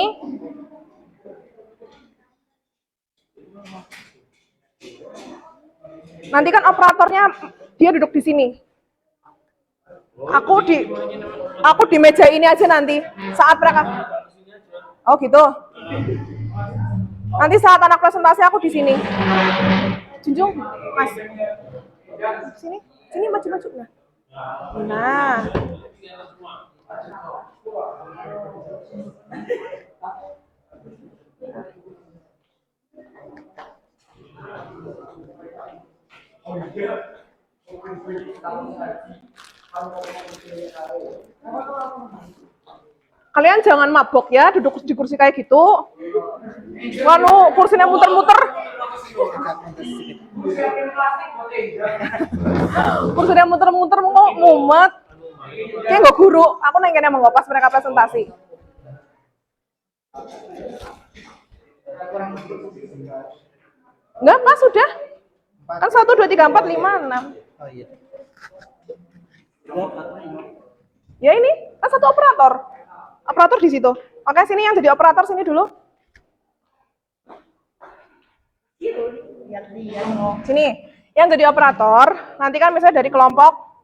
Nanti kan operatornya dia duduk di sini. Aku di meja ini aja nanti saat mereka. Oh gitu. Nanti saat anak presentasi aku di sini. Junjung, Mas. Sini maju. Nah. Kalian jangan mabok ya, duduk di kursi kayak gitu. Kursinya muter-muter. Kursinya muter-muter kok mumet. Kayak nggak guru, aku nengkene mau pas mereka presentasi. Enggak, Mas, sudah. Kan 1, 2, 3, 4, 5, 6. Oh iya. Ya ini, kan satu operator. Operator di situ. Oke, sini yang jadi operator sini dulu. Sini, yang jadi operator, nanti kan misalnya dari kelompok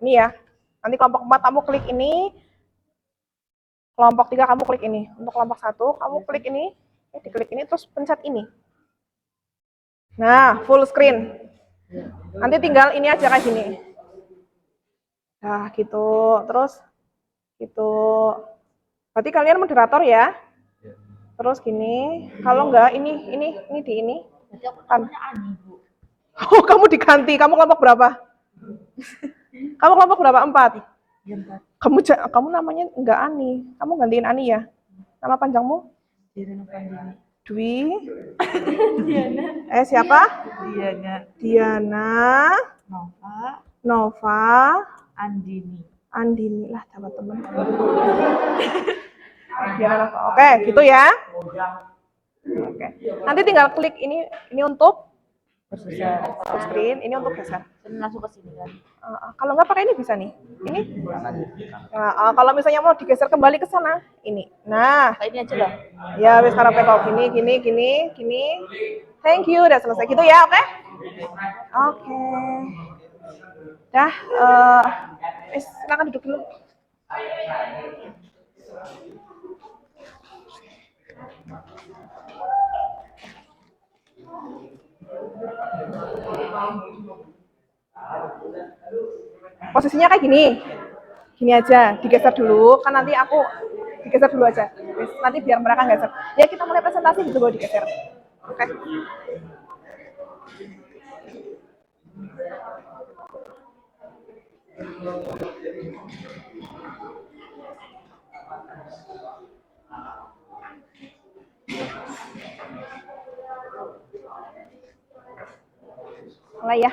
ini ya. Nanti kelompok 4 kamu klik ini, kelompok 3 kamu klik ini. Untuk kelompok 1 kamu klik ini, diklik ini terus pencet ini. Nah, full screen. Nanti tinggal ini aja kayak gini. Nah, gitu. Terus gitu. Berarti kalian moderator ya? Terus gini. Kalau enggak ini di ini. Berarti aku Kan. namanya Ani, Bu. Oh, kamu diganti. Kamu kelompok berapa? Kamu kelompok berapa? 4. Ya, Mbak. Kamu namanya enggak Ani. Kamu gantiin Ani ya? Nama panjangmu? Diana Pandini. Dwi. Diana. Siapa? Diana. Diana. Nova. Andini. Andini lah sama teman. Diana Nova. Oke, gitu ya. Oke. Nanti tinggal klik ini untuk full screen, ini untuk geser. Dan langsung ke sini kan. Kalau nggak pakai ini bisa nih. Ini. Nah, kalau misalnya mau digeser kembali ke sana, ini. Nah, Kayak ini aja lah. ya wes karena kok gini. Thank you, udah selesai gitu ya, oke? Oke. Dah, silakan duduk dulu. Posisinya kayak gini aja, digeser dulu, kan nanti aku digeser dulu aja, nanti biar mereka geser. Ya kita mulai presentasi gitu baru digeser. Oke. Mulai ya.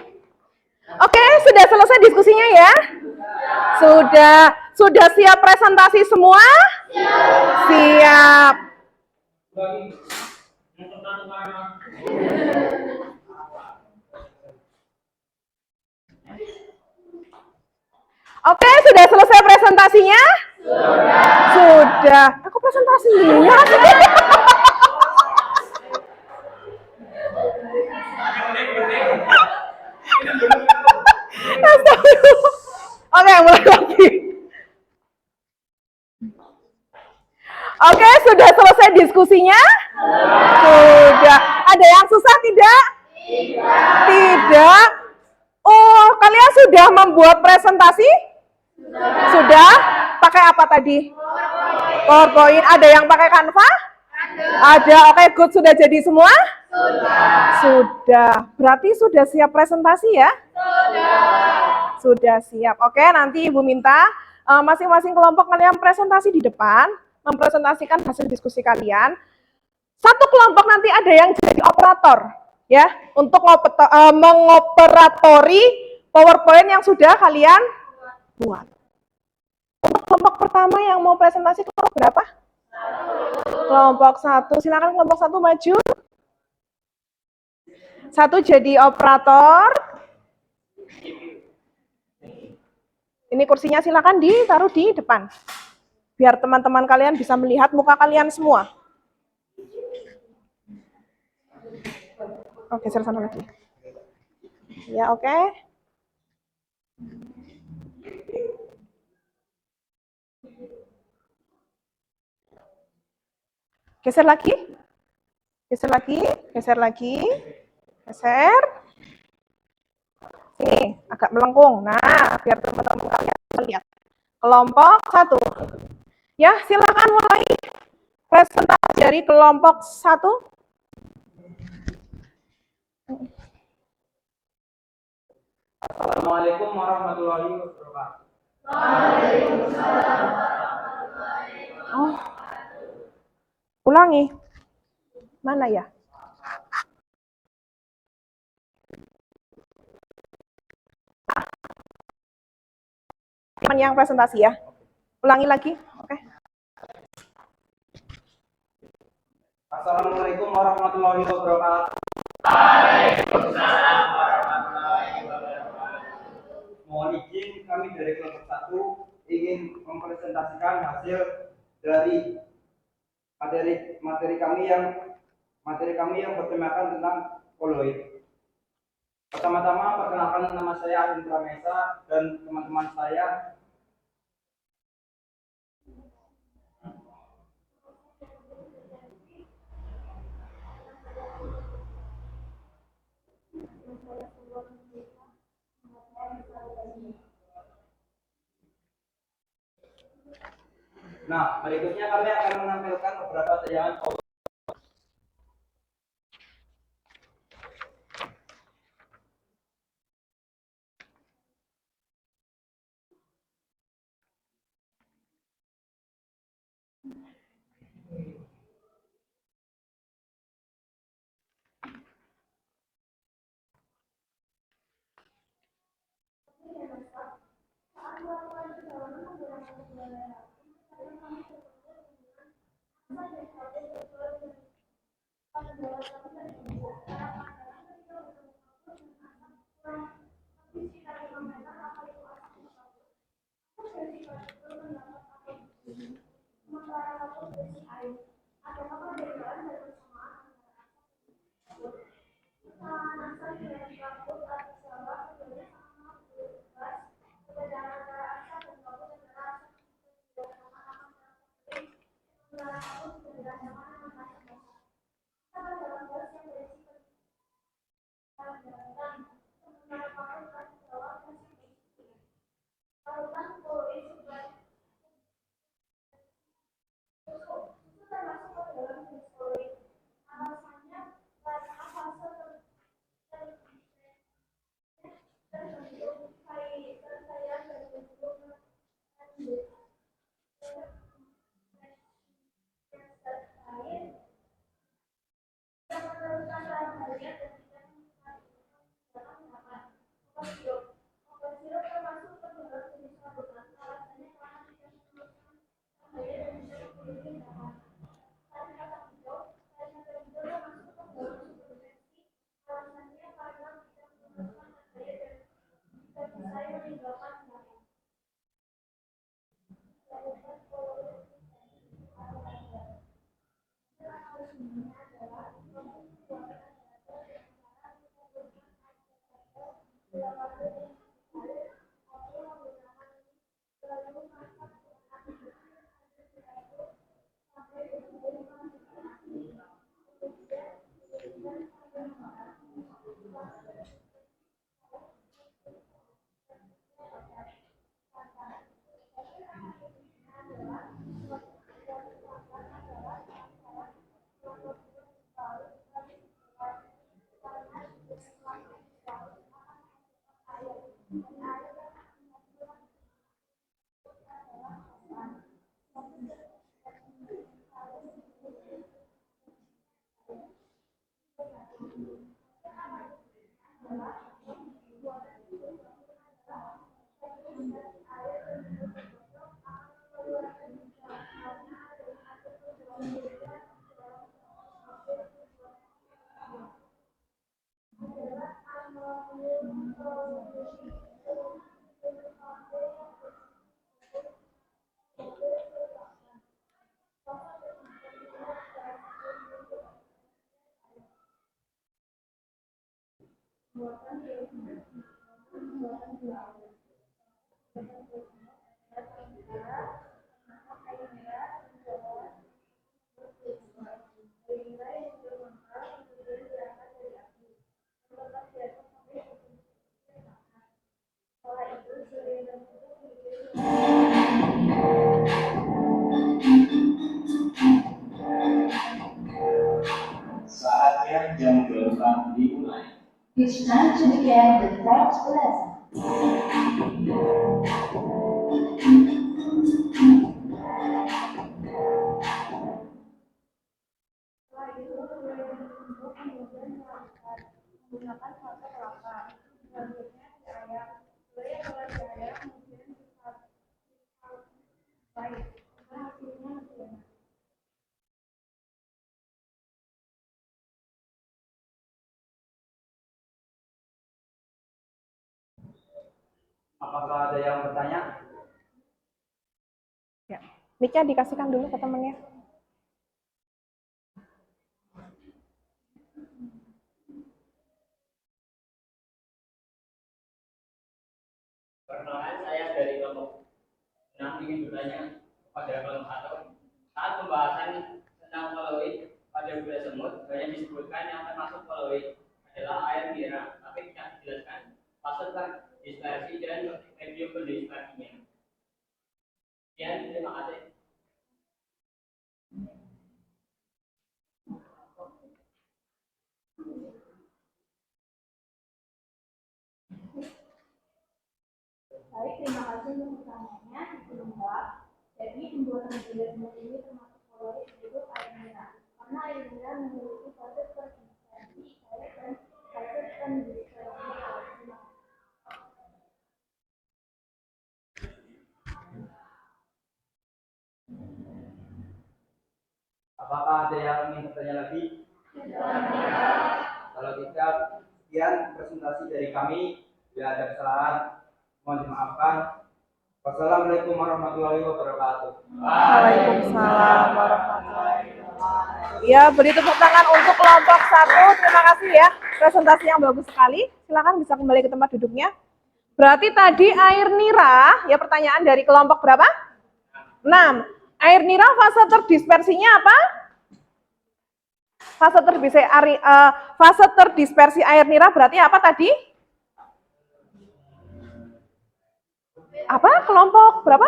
Oke, sudah selesai diskusinya ya? Sudah siap presentasi semua? Siap. Oke, sudah selesai presentasinya? Sudah. Aku presentasinya. Oke, mulai lagi. Oke, sudah selesai diskusinya? Sudah. Ada yang susah tidak? Tidak. Oh, kalian sudah membuat presentasi? Sudah. Pakai apa tadi? PowerPoint. Ada yang pakai Canva? Ada. Oke, good. Sudah jadi semua? Sudah. Berarti sudah siap presentasi ya? Sudah siap. Oke, nanti Ibu minta masing-masing kelompok kalian presentasi di depan, mempresentasikan hasil diskusi kalian. Satu kelompok nanti ada yang jadi operator, ya, untuk mengoperatori PowerPoint yang sudah kalian buat. Untuk kelompok pertama yang mau presentasi kelompok berapa? Kelompok 1. Silakan kelompok 1 maju. 1 jadi operator. Ini kursinya silakan ditaruh di depan. Biar teman-teman kalian bisa melihat muka kalian semua. Oke, geser sana lagi. Ya, oke. Geser lagi. Geser lagi, geser lagi. Geser. Ini agak melengkung. Nah, biar teman-teman kalian bisa lihat. Kelompok 1. Ya, silakan mulai presentasi dari kelompok 1. Assalamualaikum warahmatullahi wabarakatuh. Oh. Ulangi. Mana ya? Yang presentasi ya. Ulangi lagi. Oke. Assalamualaikum warahmatullahi wabarakatuh. Mohon izin kami dari kelompok 1 ingin mempresentasikan hasil dari materi kami yang bertemakan tentang koloid. Pertama-tama perkenalkan, nama saya Indra Mesa dan teman-teman saya. Nah, berikutnya kami akan menampilkan beberapa tayangan. Saatnya jam keempat dimulai. It's time to begin the first lesson. Apakah ada yang bertanya? Ya. Mic-nya dikasihkan dulu ke temennya. Perkenalkan, saya dari kelompok 6 ingin bertanya kepada kelompok 1. Saat pembahasan tentang poloid pada budaya semut, hanya disebutkan yang termasuk poloid adalah air mineral, tapi tidak dijelaskan fase terdispersi dan medium pendispersinya. Sekian, terima kasih. Baik, terima kasih untuk pertanyaannya. Lengkap. Jadi pembuatan budaya semut ini termasuk poloid yaitu air mineral. Karena air mineral memiliki fase terdispersi air dan fase pendispersi air. Apakah ada yang ingin bertanya lagi? Kalau tidak, sekian presentasi dari kami. Bila ada kesalahan, mohon dimaafkan. Wassalamualaikum warahmatullahi wabarakatuh. Waalaikumsalam warahmatullahi wabarakatuh. Ya, beri tepuk tangan untuk kelompok 1. Terima kasih ya. Presentasi yang bagus sekali. Silakan bisa kembali ke tempat duduknya. Berarti tadi air nira, ya pertanyaan dari kelompok berapa? 6. Air nira fase terdispersinya apa? Fase terdispersi air nira berarti apa tadi? Apa? Kelompok berapa?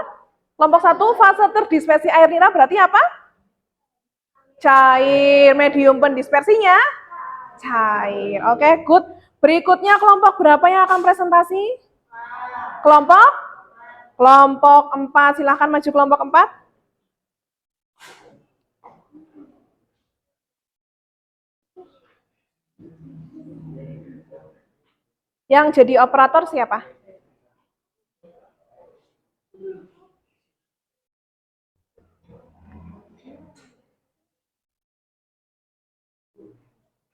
Kelompok 1 fase terdispersi air nira berarti apa? Cair. Medium pendispersinya? Cair. Oke, good. Berikutnya kelompok berapa yang akan presentasi? Kelompok 4. Silahkan maju kelompok 4. Yang jadi operator siapa?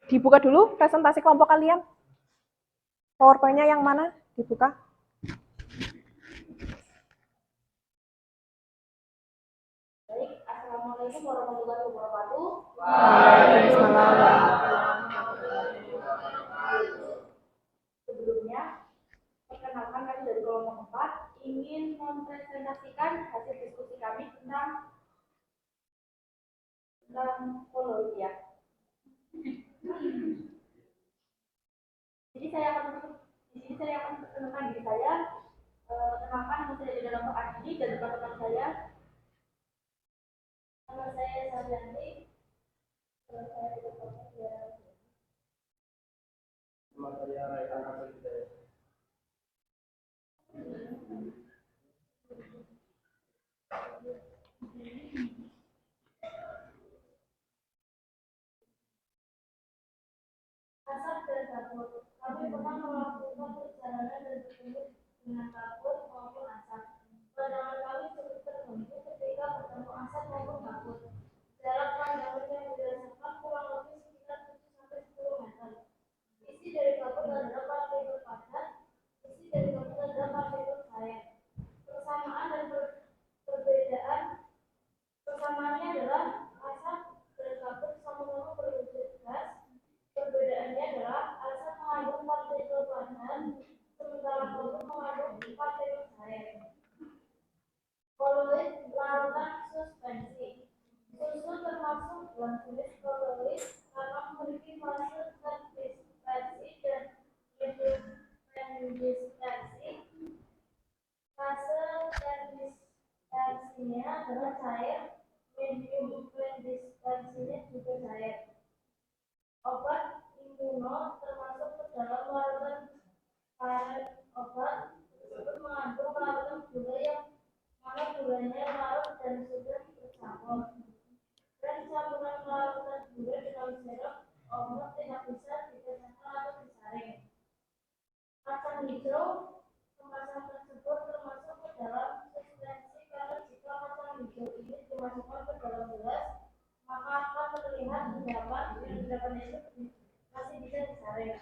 Dibuka dulu presentasi kelompok kalian. PowerPoint-nya yang mana? Dibuka. Baik, Assalamualaikum warahmatullahi wabarakatuh. Waalaikumsalam. Sebelumnya, perkenalkan kami dari kelompok 4 ingin mempresentasikan hasil diskusi kami tentang poloid ya. Jadi saya akan memperkenalkan diri saya, perkenalkan nama saya di dalam Adli dan teman-teman saya. Nama saya Saryanti. Nama saya Raihan Abdul Hidayat. Asap dan kabut. Kami pernah melakukan perjalanan dan bertemu dengan kabut maupun asap. Pandangan kami cukup terganggu ketika bertemu asap maupun kabut. Jarak pandangan yang dirasakan kurang lebih sekitar 7-10 meter. Isi dari kabut adalah partikel padat. Isi dari kabut adalah partikel cair. Persamaan dan perbedaan persamaannya adalah asap dan kabut sama-sama berwujud gas. Perbedaannya adalah asap mengandung partikel padat, sementara kabut mengandung partikel cair. Poloid larutan suspensi. Susu termasuk dalam jenis poloid karena memiliki fase terdispersi dan medium pendispersi. Fase terdispersinya adalah cair, medium pendispersinya juga cair. Obat imuno termasuk ke dalam larutan cair. Obat tersebut mengandung larutan gula yang mana gulanya larut dan sudah bercampur. Dan campuran larutan gula dengan sirup obat tidak bisa dipecahkan atau disaring. Kacang hijau kemasan tersebut termasuk ke dalam suspensi karena jika kacang hijau ini dimasukkan ke dalam gelas maka akan terlihat endapan dan endapan itu masih bisa disaring.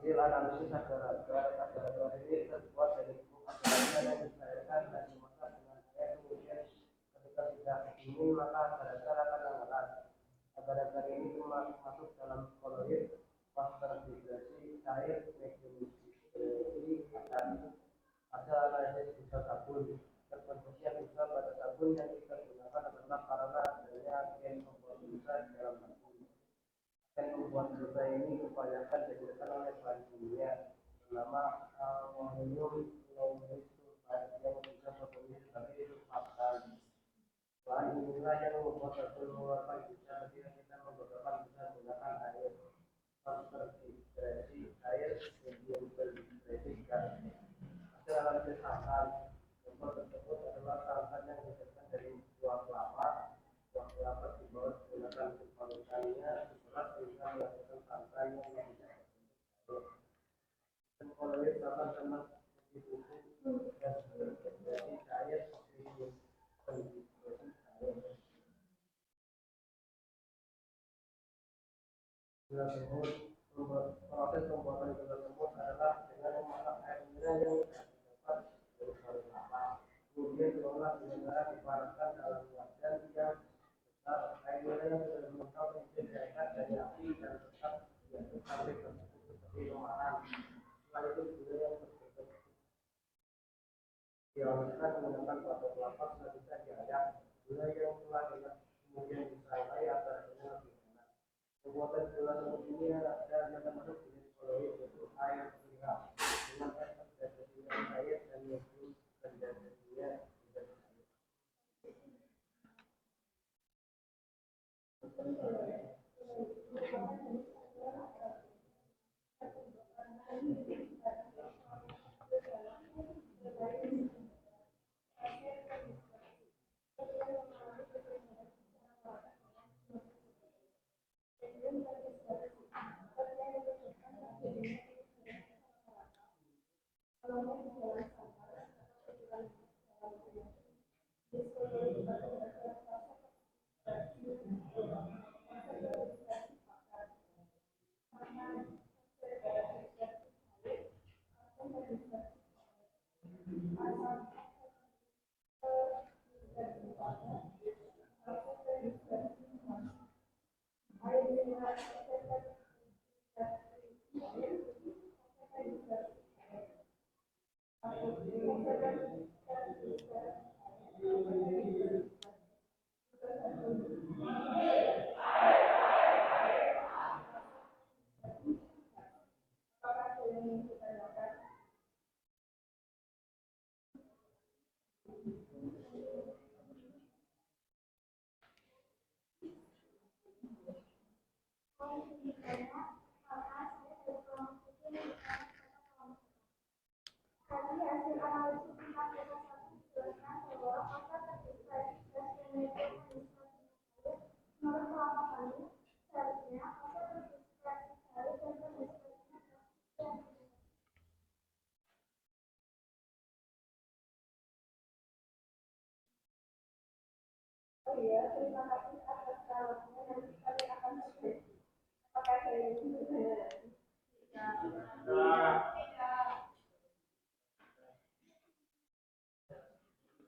Hasil analisis agar-agar ini terbuat dari buku agar yang dicairkan dan dimasak dengan air, kemudian ketika sudah dingin maka agar-agar akan menghangat. Agar-agar ini masuk dalam koloid pas terdehidrasi cair medium akan ada analisis busa sabun. Terbentuknya busa pada sabun yang kita gunakan adalah karena adanya gen membuat busa di dalam sabun. Gen membuat busa ini kebanyakan dihasilkan oleh bahan kimia bernama aluminium sulfat yang bisa berfungsi sebagai surfaktan. Bahan inilah yang membuat sabun mengeluarkan busa ketika kita membeberkan busa menggunakan air. Terdehidrasi air medium terdehidrasi gas. Hasil analisis santan. Kompor tersebut adalah santan yang dihasilkan dari buah kelapa. Buah kelapa dibawa menggunakan parutannya setelah sehingga menghasilkan santan yang tidak dan koloid santan sama seperti susu dan terdehidrasi cair medium terdehidrasi cair. Gula semut. Proses pembuatan gula semut adalah dengan memasak air mineral yang dapat dari sari kelapa. Kemudian diolah dengan cara dipanaskan dalam wajan yang besar. Air mineral yang sudah dimasak kemudian diangkat dari api dan tetap diaduk sampai terbentuk seperti rumahan. Setelah itu gula yang terbentuk dioleskan menggunakan batok kelapa selanjutnya diayak. Gula yang telah diayak kemudian disantai agar hasilnya lebih enak. Pembuatan gula semut ini ada yang termasuk jenis koloid yaitu air mineral dengan terdehidrasinya air dan medium terdehidrasinya tidak air.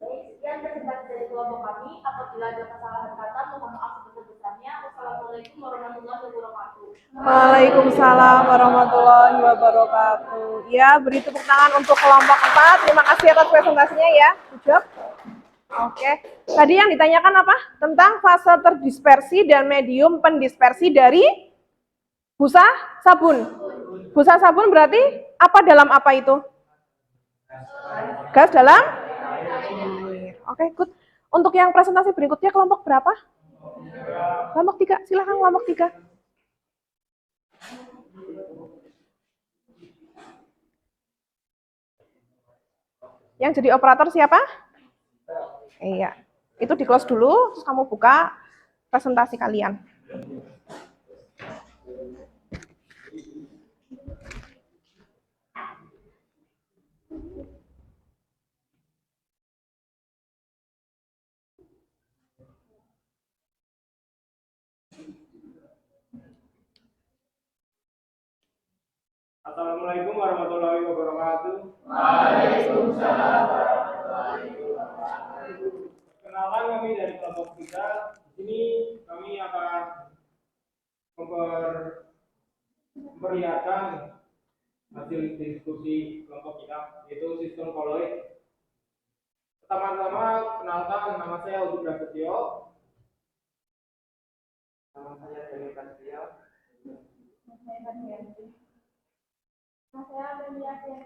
Sekian presentasi dari kelompok kami. Apabila ada kesalahan kata, mohon maaf sebesar-besarnya. Wassalamualaikum warahmatullahi wabarakatuh. Waalaikumsalam warahmatullahi wabarakatuh. Ya, beri tepuk tangan untuk kelompok 4. Terima kasih atas presentasinya ya. Good job. Oke. Tadi yang ditanyakan apa? Tentang fase terdispersi dan medium pendispersi dari busa sabun. Busa sabun berarti apa dalam apa itu? Gas dalam air. Oke, good. Untuk yang presentasi berikutnya kelompok berapa? Kelompok 3. Silakan kelompok 3. Yang jadi operator siapa? Iya. Itu di close dulu, terus kamu buka presentasi kalian. Assalamualaikum Assalamualaikum warahmatullahi wabarakatuh. Perkenalkan kami dari kelompok 3. Di sini kami akan memperlihatkan hasil diskusi kelompok kita, yaitu sistem koloid. Pertama-tama kenalkan, nama saya Udi Prasetyo. Nama saya Deni Prasetyo. Nah, saya Amelia ya.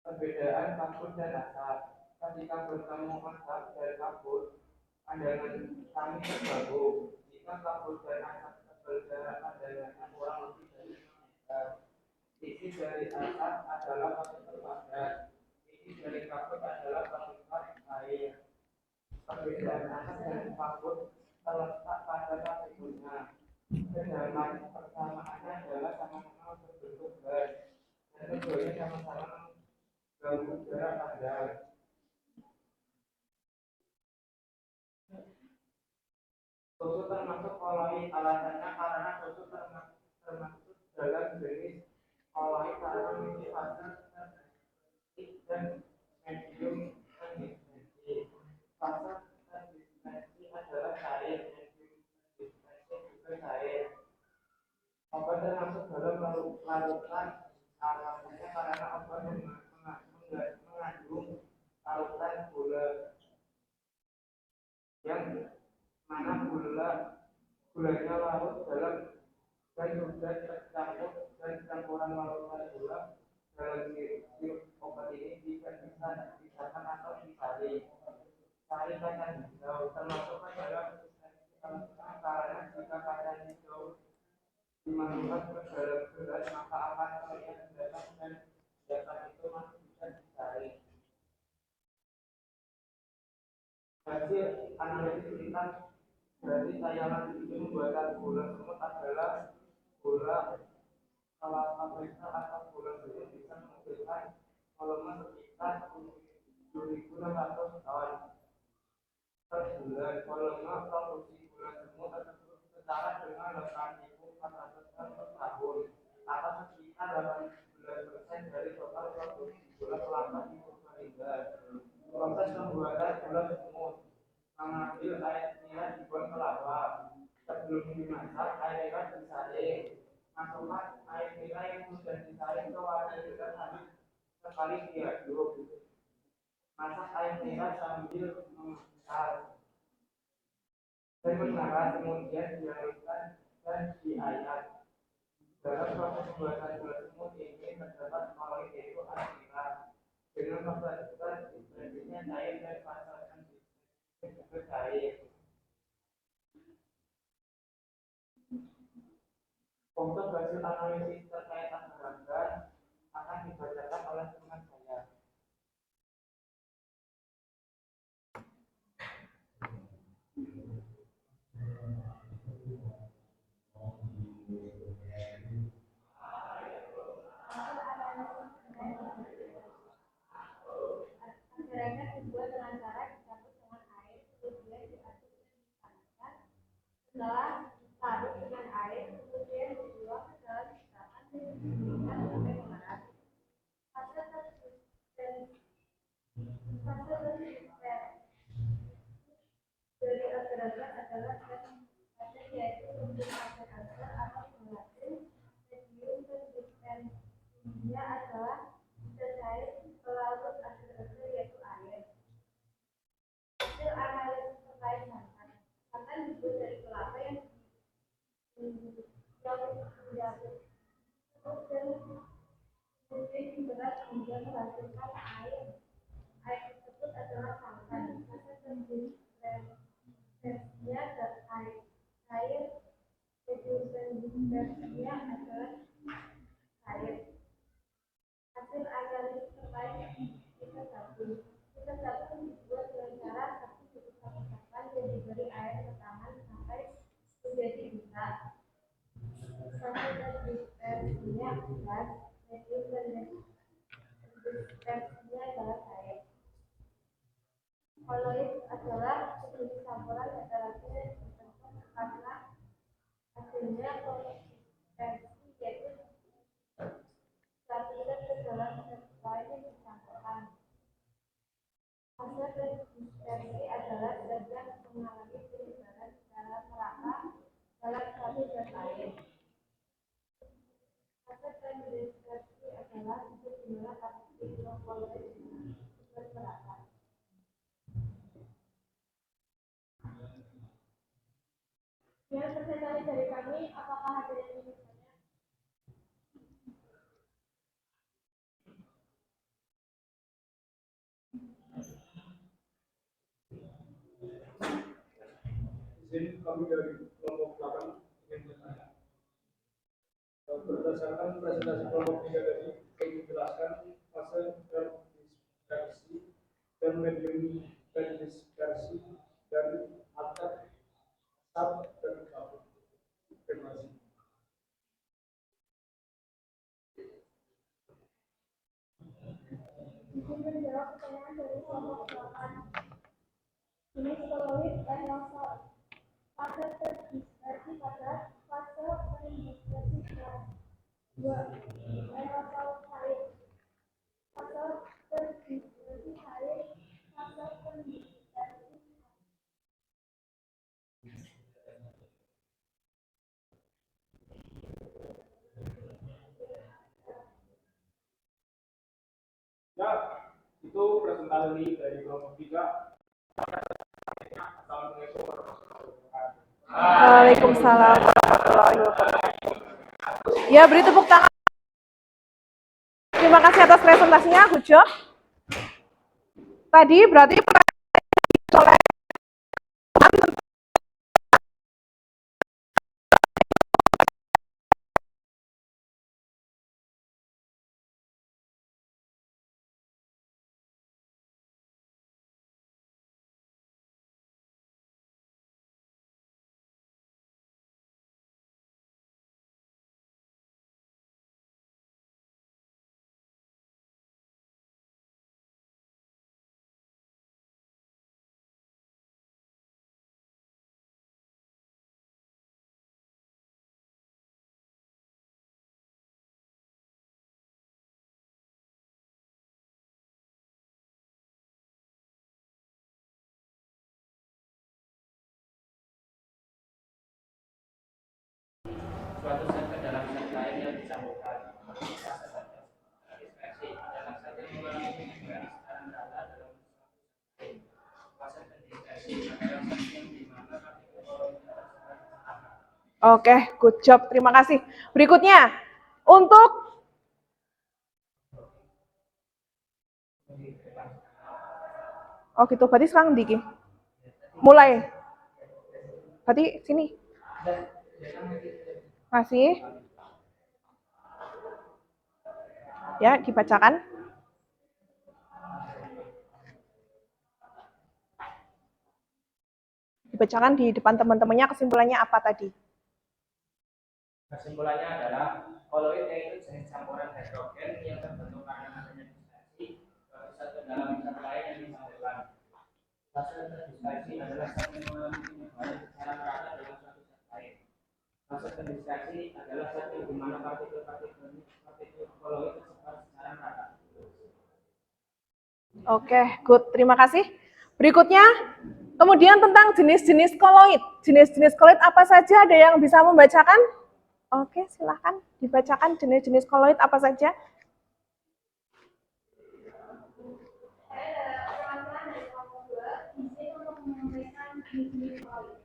Perbedaan kabut dan asap. Ketika bertemu asap dari kabut, pandangan kami terganggu. Jika kabut dan asap berjarak pandangannya kurang lebih dari 5 meter. Isi dari asap adalah partikel padat. Isi dari kabut adalah partikel air. Perbedaan asap dan kabut terletak pada partikelnya. Sedangkan persamaannya adalah sama-sama berbentuk gas. Dan keduanya sama-sama ganggu jarak pandang. Susu termasuk koloid, alasannya karena susu termasuk dalam jenis koloid karena memiliki fase terdimensi dan medium terdimensi. Fase terdimensi adalah cair, medium terdimensi juga cair. Obat termasuk dalam larutan, alasannya karena obat mengandung larutan gula yang mana gulanya larut dalam dan juga tercampur dan campuran larutan gula dalam sirup obat ini bisa dipisahkan atau disaring. Sari kacang hijau termasuk dalam karena jika kacang hijau dimasukkan ke dalam gelas maka akan terlihat datang dan data itu masih bisa disaring. Hasil analisis kita dari tayangan itu pembuatan gula semut adalah gula kelapa merah atau gula biru bisa menghasilkan volume sekitar 7.600 ton per bulan. Volume produksi gula semut tersebut setara dengan 8.400 ton per tahun atau sekitar 18% dari total produksi gula kelapa di Purbalingga. Proses pembuatan gula semut mengambil air nira di pohon kelapa. Sebelum dimasak, air nira disaring. Masukkan air nira yang sudah disaring ke wadah dengan habis sekali diaduk. Masak air nira sambil memasak dan menara, kemudian dihaluskan dan diayak. Dalam proses pembuatan gula semut ini terdapat koloid yaitu air nira. Dengan memperhatikan ingredientnya cair dan pasarkan juga cair. Untuk hasil analisis terkait harga akan dibacakan oleh teman saya. Agar dibuat dengan cara dicampur dengan air, kemudian diaduk dan dipanaskan. Setelah larut dengan air, kemudian dibuang ke dalam cetakan dan didinginkan sampai mengeras. Fase dari agar-agar adalah fase yaitu bentuk agar-agar atau gelatin. Medium konsistensinya adalah secair pelarut agar-agar yaitu air. Hasil analisis terkait santan. Santan dibuat dari kelapa yang kemudian diberas hingga menghasilkan air. Air tersebut adalah santan. Fase konsistensinya cair. Medium konsistensinya adalah cair. Hasil analisis terkait ikat sabun. Ikat sabun dibuat dengan cara sabun dipisah-pisahkan dan diberi air ke tangan sampai menjadi bisa. Fase konsistensinya gas. Medium konsistensinya adalah cair. Koloid adalah jenis campuran heterogen terbentuk karena adanya konsistensi yaitu zat ke dalam zat lain yang dicampurkan. Fase resistensi adalah zat yang mengalami penyebaran secara merata dalam satu zat lain. Fase resistensi adalah titik di mana partikel koloid menyebar merata. Ya, pertanyaan dari kami, apakah ada yang ingin bertanya? Izin kami dari kelompok 8 ingin bertanya. Berdasarkan presentasi kelompok 3 tadi, kami menjelaskan fase terdispersi dan medium terdispersi dari atap, asap, dan kabut. Terima kasih. Izin menjawab pertanyaan dari kelompok 8. Jenis koloid aerosol. Fase terdispersi pada fase terdispersi kelas 2. Aerosol cair. Fase terdispersi cair. Fase terdispersi. Ya, itu presentasi dari kelompok 3. Assalamualaikum warahmatullahi wabarakatuh. Waalaikumsalam warahmatullahi wabarakatuh. Ya, beri tepuk tangan. Terima kasih atas presentasinya, good job. Tadi berarti oleh suatu zat ke dalam zat lain yang dicampurkan. Dispersi adalah zat yang mengalami penyebaran secara merata dalam fase terdispersi adalah zat yang dimana partikel koloid tersebar. Oke, good job. Terima kasih. Berikutnya, untuk gitu, berarti sekarang Diki. Mulai. Berarti sini. Masih. Ya, dibacakan. Dibacakan di depan teman-temannya, kesimpulannya apa tadi? Kesimpulannya adalah koloid yaitu jenis campuran hidrogen yang terbentuk karena adanya dispersi zat ke dalam zat lain yang dicampurkan. Fase terdispersi adalah zat yang mengalami penyebaran secara merata dalam suatu zat lain. Fase terdispersi adalah zat yang dimana partikel koloid tersebar secara merata. Oke, good. Terima kasih. Berikutnya, kemudian tentang jenis-jenis koloid. Jenis-jenis koloid apa saja? Ada yang bisa membacakan? Oke, silahkan dibacakan jenis-jenis koloid apa saja. Saya teman-teman dari kelompok 2 izin untuk menyampaikan jenis-jenis koloid.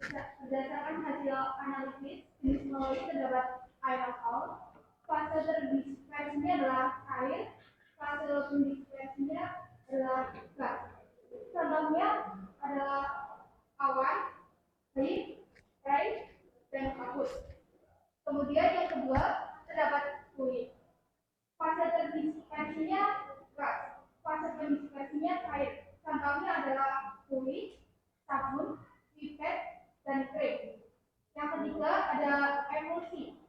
Berdasarkan hasil analisis, jenis koloid terdapat aerosol. Fase terdispersinya adalah air. Fase pendispersinya adalah gas. Contohnya adalah awan, air, air, dan kabut. Kemudian yang kedua terdapat fluid. Fase terdispersinya gas. Fase pendispersinya cair. Contohnya adalah fluid, sabun, pipet, dan krim. Yang ketiga ada emulsi.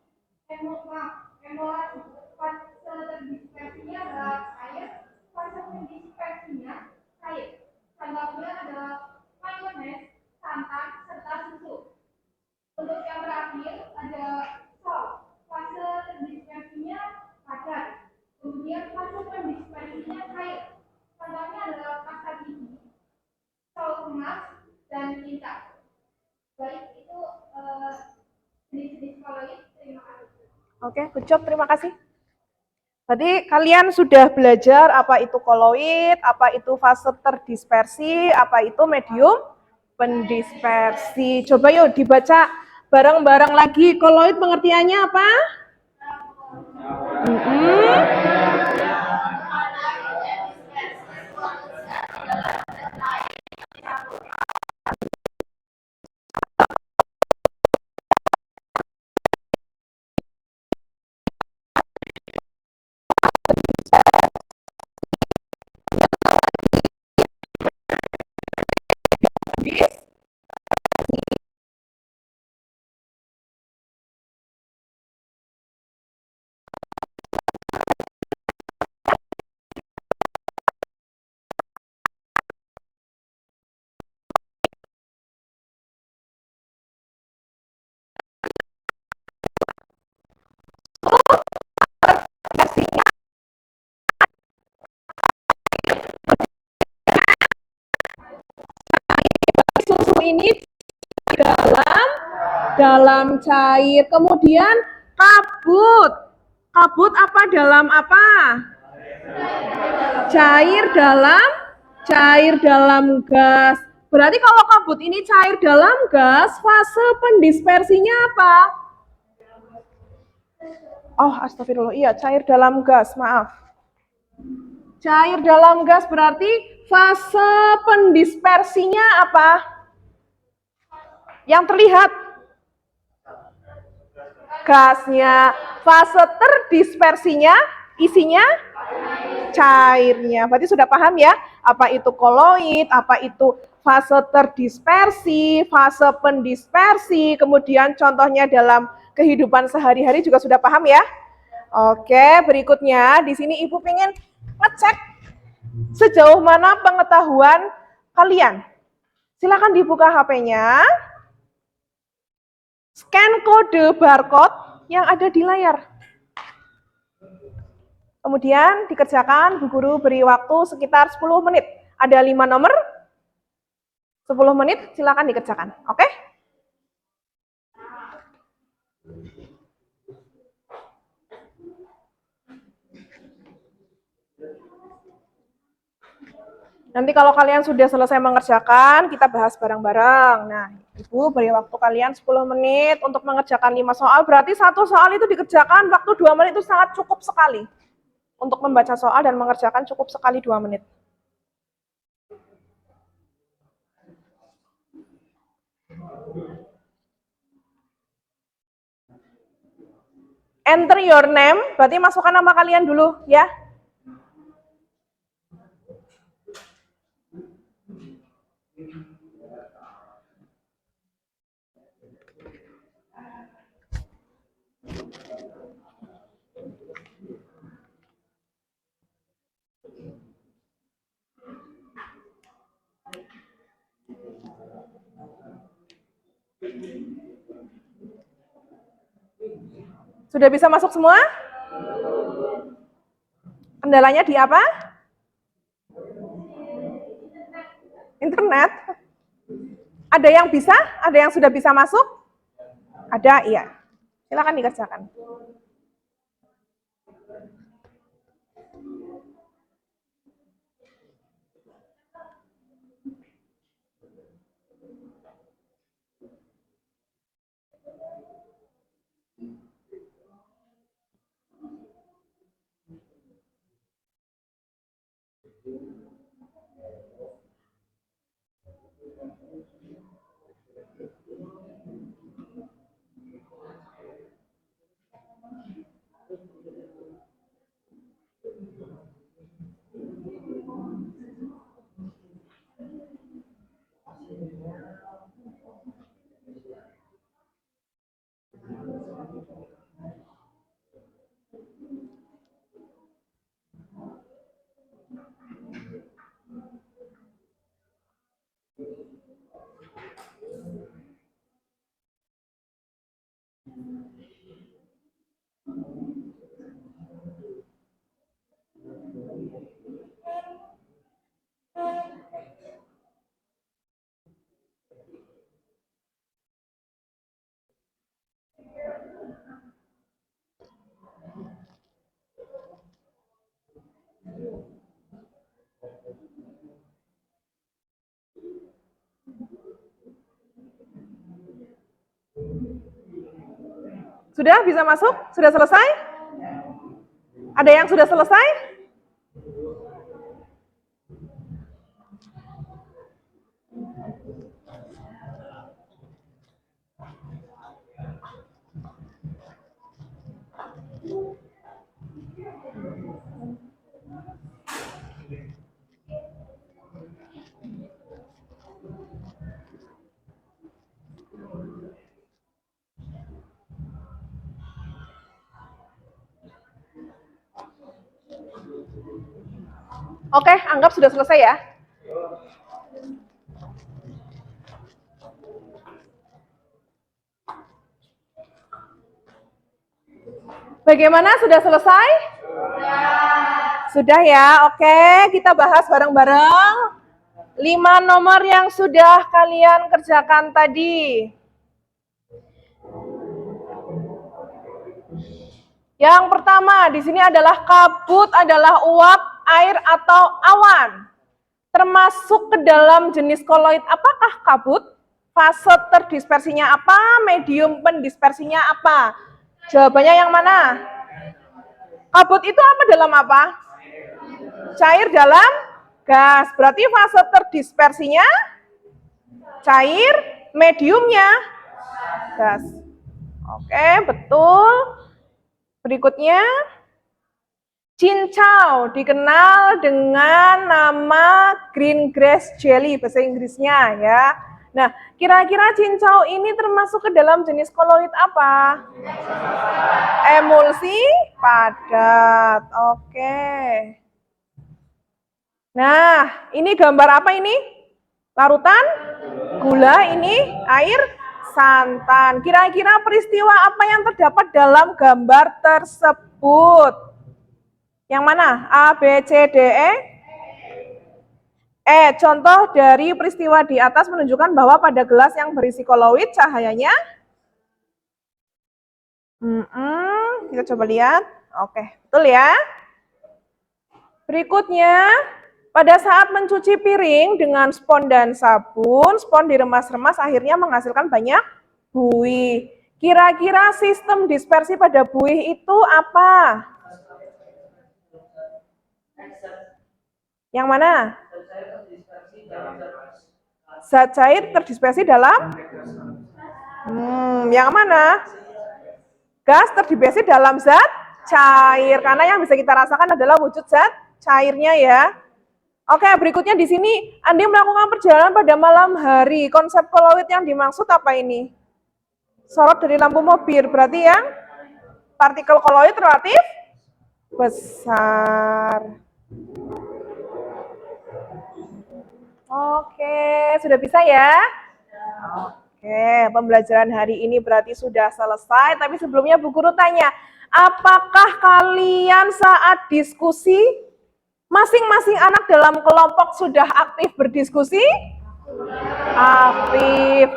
Emulasi. Fase terdispersinya adalah air. Fase pendispersinya cair. terakhir ada sol. Fase terdispersinya padat. Kemudian fase pendispersinya cair. Contohnya adalah kasta gigi, sol emas, dan tinta. Baik, itu jenis-jenis koloid. Terima kasih. Oke, good job, terima kasih. Berarti kalian sudah belajar apa itu koloid, apa itu fase terdispersi, apa itu medium pendispersi. Coba yuk dibaca bareng-bareng lagi. Koloid pengertiannya apa? Susu ini dalam cair. Kemudian kabut. Kabut apa dalam apa? Cair dalam gas. Berarti kalau kabut ini cair dalam gas, fase pendispersinya apa? Oh, astagfirullah. Iya, cair dalam gas, maaf. Cair dalam gas berarti fase pendispersinya apa? Yang terlihat gasnya. Fase terdispersinya isinya cairnya. Berarti sudah paham ya, apa itu koloid, apa itu fase terdispersi, fase pendispersi, kemudian contohnya dalam kehidupan sehari-hari juga sudah paham ya. Oke, berikutnya di sini Ibu pengen ngecek sejauh mana pengetahuan kalian. Silakan dibuka HP-nya. Scan kode barcode yang ada di layar. Kemudian dikerjakan, Bu Guru beri waktu sekitar 10 menit. Ada 5 nomor, 10 menit, silakan dikerjakan. Oke? Nanti kalau kalian sudah selesai mengerjakan, kita bahas bareng-bareng. Nah, Ibu beri waktu kalian 10 menit untuk mengerjakan 5 soal. Berarti satu soal itu dikerjakan waktu 2 menit itu sangat cukup sekali. Untuk membaca soal dan mengerjakan cukup sekali 2 menit. Enter your name, berarti masukkan nama kalian dulu ya. Sudah bisa masuk semua? Kendalanya di apa? Internet. Ada yang bisa? Ada yang sudah bisa masuk? Ada, iya. Silakan dikerjakan. Sudah bisa masuk? Sudah selesai? Ada yang sudah selesai? Oke, anggap sudah selesai ya. Bagaimana, sudah selesai? Sudah ya, oke. Kita bahas bareng-bareng 5 nomor yang sudah kalian kerjakan tadi. Yang pertama, di sini adalah kabut adalah uap, air atau awan. Termasuk ke dalam jenis koloid. Apakah kabut? Fase terdispersinya apa? Medium pendispersinya apa? Jawabannya yang mana? Kabut itu apa dalam apa? Cair dalam gas. Berarti fase terdispersinya cair, mediumnya gas. Oke, betul. Berikutnya, cincau dikenal dengan nama green grass jelly bahasa Inggrisnya ya. Nah, kira-kira cincau ini termasuk ke dalam jenis koloid apa? Emulsi padat. Oke. Nah, ini gambar apa ini? Larutan gula, ini air santan. Kira-kira peristiwa apa yang terdapat dalam gambar tersebut? Yang mana? A, B, C, D, E? Contoh dari peristiwa di atas menunjukkan bahwa pada gelas yang berisi koloid cahayanya kita coba lihat. Oke, betul ya. Berikutnya, pada saat mencuci piring dengan spons dan sabun, spons diremas-remas akhirnya menghasilkan banyak buih. Kira-kira sistem dispersi pada buih itu apa? Yang mana? Zat cair terdispersi dalam? Yang mana? Gas terdispersi dalam zat cair. Karena yang bisa kita rasakan adalah wujud zat cairnya ya. Oke, berikutnya di sini Andi melakukan perjalanan pada malam hari. Konsep koloid yang dimaksud apa ini? Sorot dari lampu mobil. Berarti yang partikel koloid relatif besar. Oke, sudah bisa ya? Oke, pembelajaran hari ini berarti sudah selesai. Tapi sebelumnya Bu Guru tanya, apakah kalian saat diskusi masing-masing anak dalam kelompok sudah aktif berdiskusi? Aktif.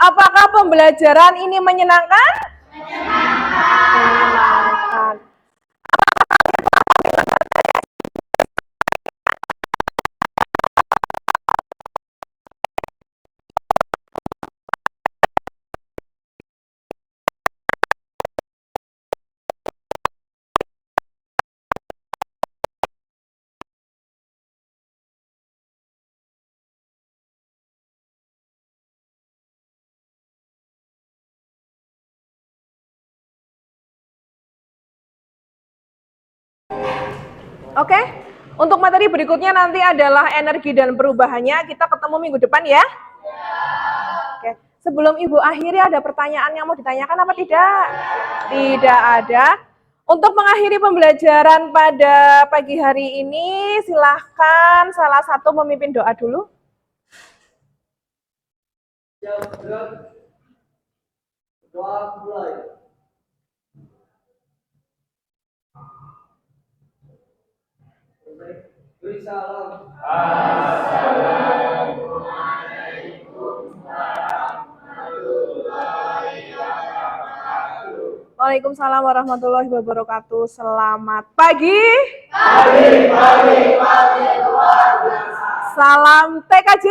Apakah pembelajaran ini menyenangkan? Menyenangkan. Oke, untuk materi berikutnya nanti adalah energi dan perubahannya. Kita ketemu minggu depan ya. Oke, sebelum Ibu akhiri ada pertanyaan yang mau ditanyakan apa tidak? Tidak ada. Untuk mengakhiri pembelajaran pada pagi hari ini, silahkan salah satu memimpin doa dulu. Waalaikumsalam warahmatullahi wabarakatuh. Selamat pagi. Salam TKJ.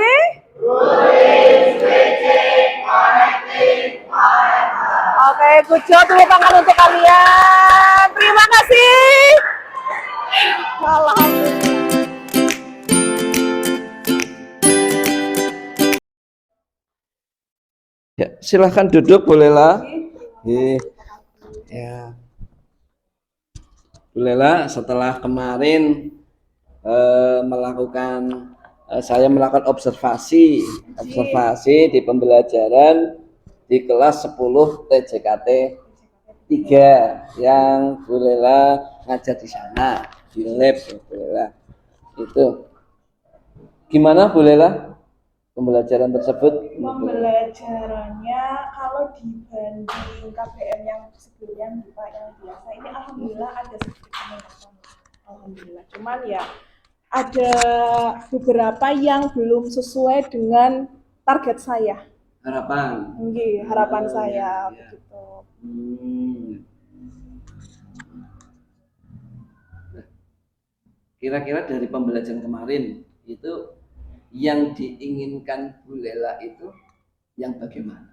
Oke, good job, tepuk tangan untuk kalian. Terima kasih. Alhamdulillah. Ya, silahkan duduk, bolehlah. Ya. Bolehlah, setelah kemarin saya melakukan observasi di pembelajaran di kelas 10 TJKT 3 yang bolehlah ngajar di sana di lab, bolehlah. Itu gimana, bolehlah pembelajaran tersebut? Pembelajarannya kalau dibanding KBM yang sebelumnya Pak yang biasa ini alhamdulillah ada sedikit peningkatan. Alhamdulillah. Cuman ya ada beberapa yang belum sesuai dengan target saya. Harapan. Harapan saya begitu. Kira-kira dari pembelajaran kemarin itu yang diinginkan Bu Lela itu yang bagaimana?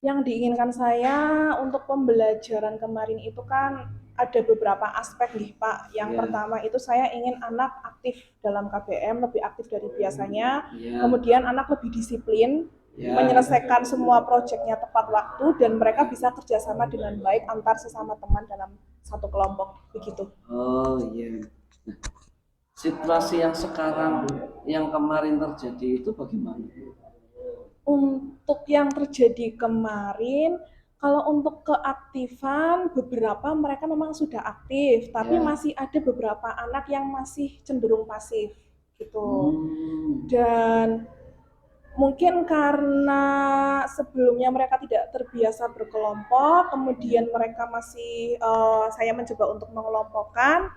Yang diinginkan saya untuk pembelajaran kemarin itu kan ada beberapa aspek nih Pak. Yang pertama itu saya ingin anak aktif dalam KBM, lebih aktif dari biasanya. Kemudian anak lebih disiplin, menyelesaikan semua proyeknya tepat waktu, dan mereka bisa kerjasama dengan baik antar sesama teman dalam satu kelompok, begitu. Oh iya. Nah, situasi yang sekarang, yang kemarin terjadi itu bagaimana? Untuk yang terjadi kemarin, kalau untuk keaktifan beberapa mereka memang sudah aktif, tapi masih ada beberapa anak yang masih cenderung pasif gitu. Dan mungkin karena sebelumnya mereka tidak terbiasa berkelompok, kemudian mereka masih saya mencoba untuk mengelompokkan.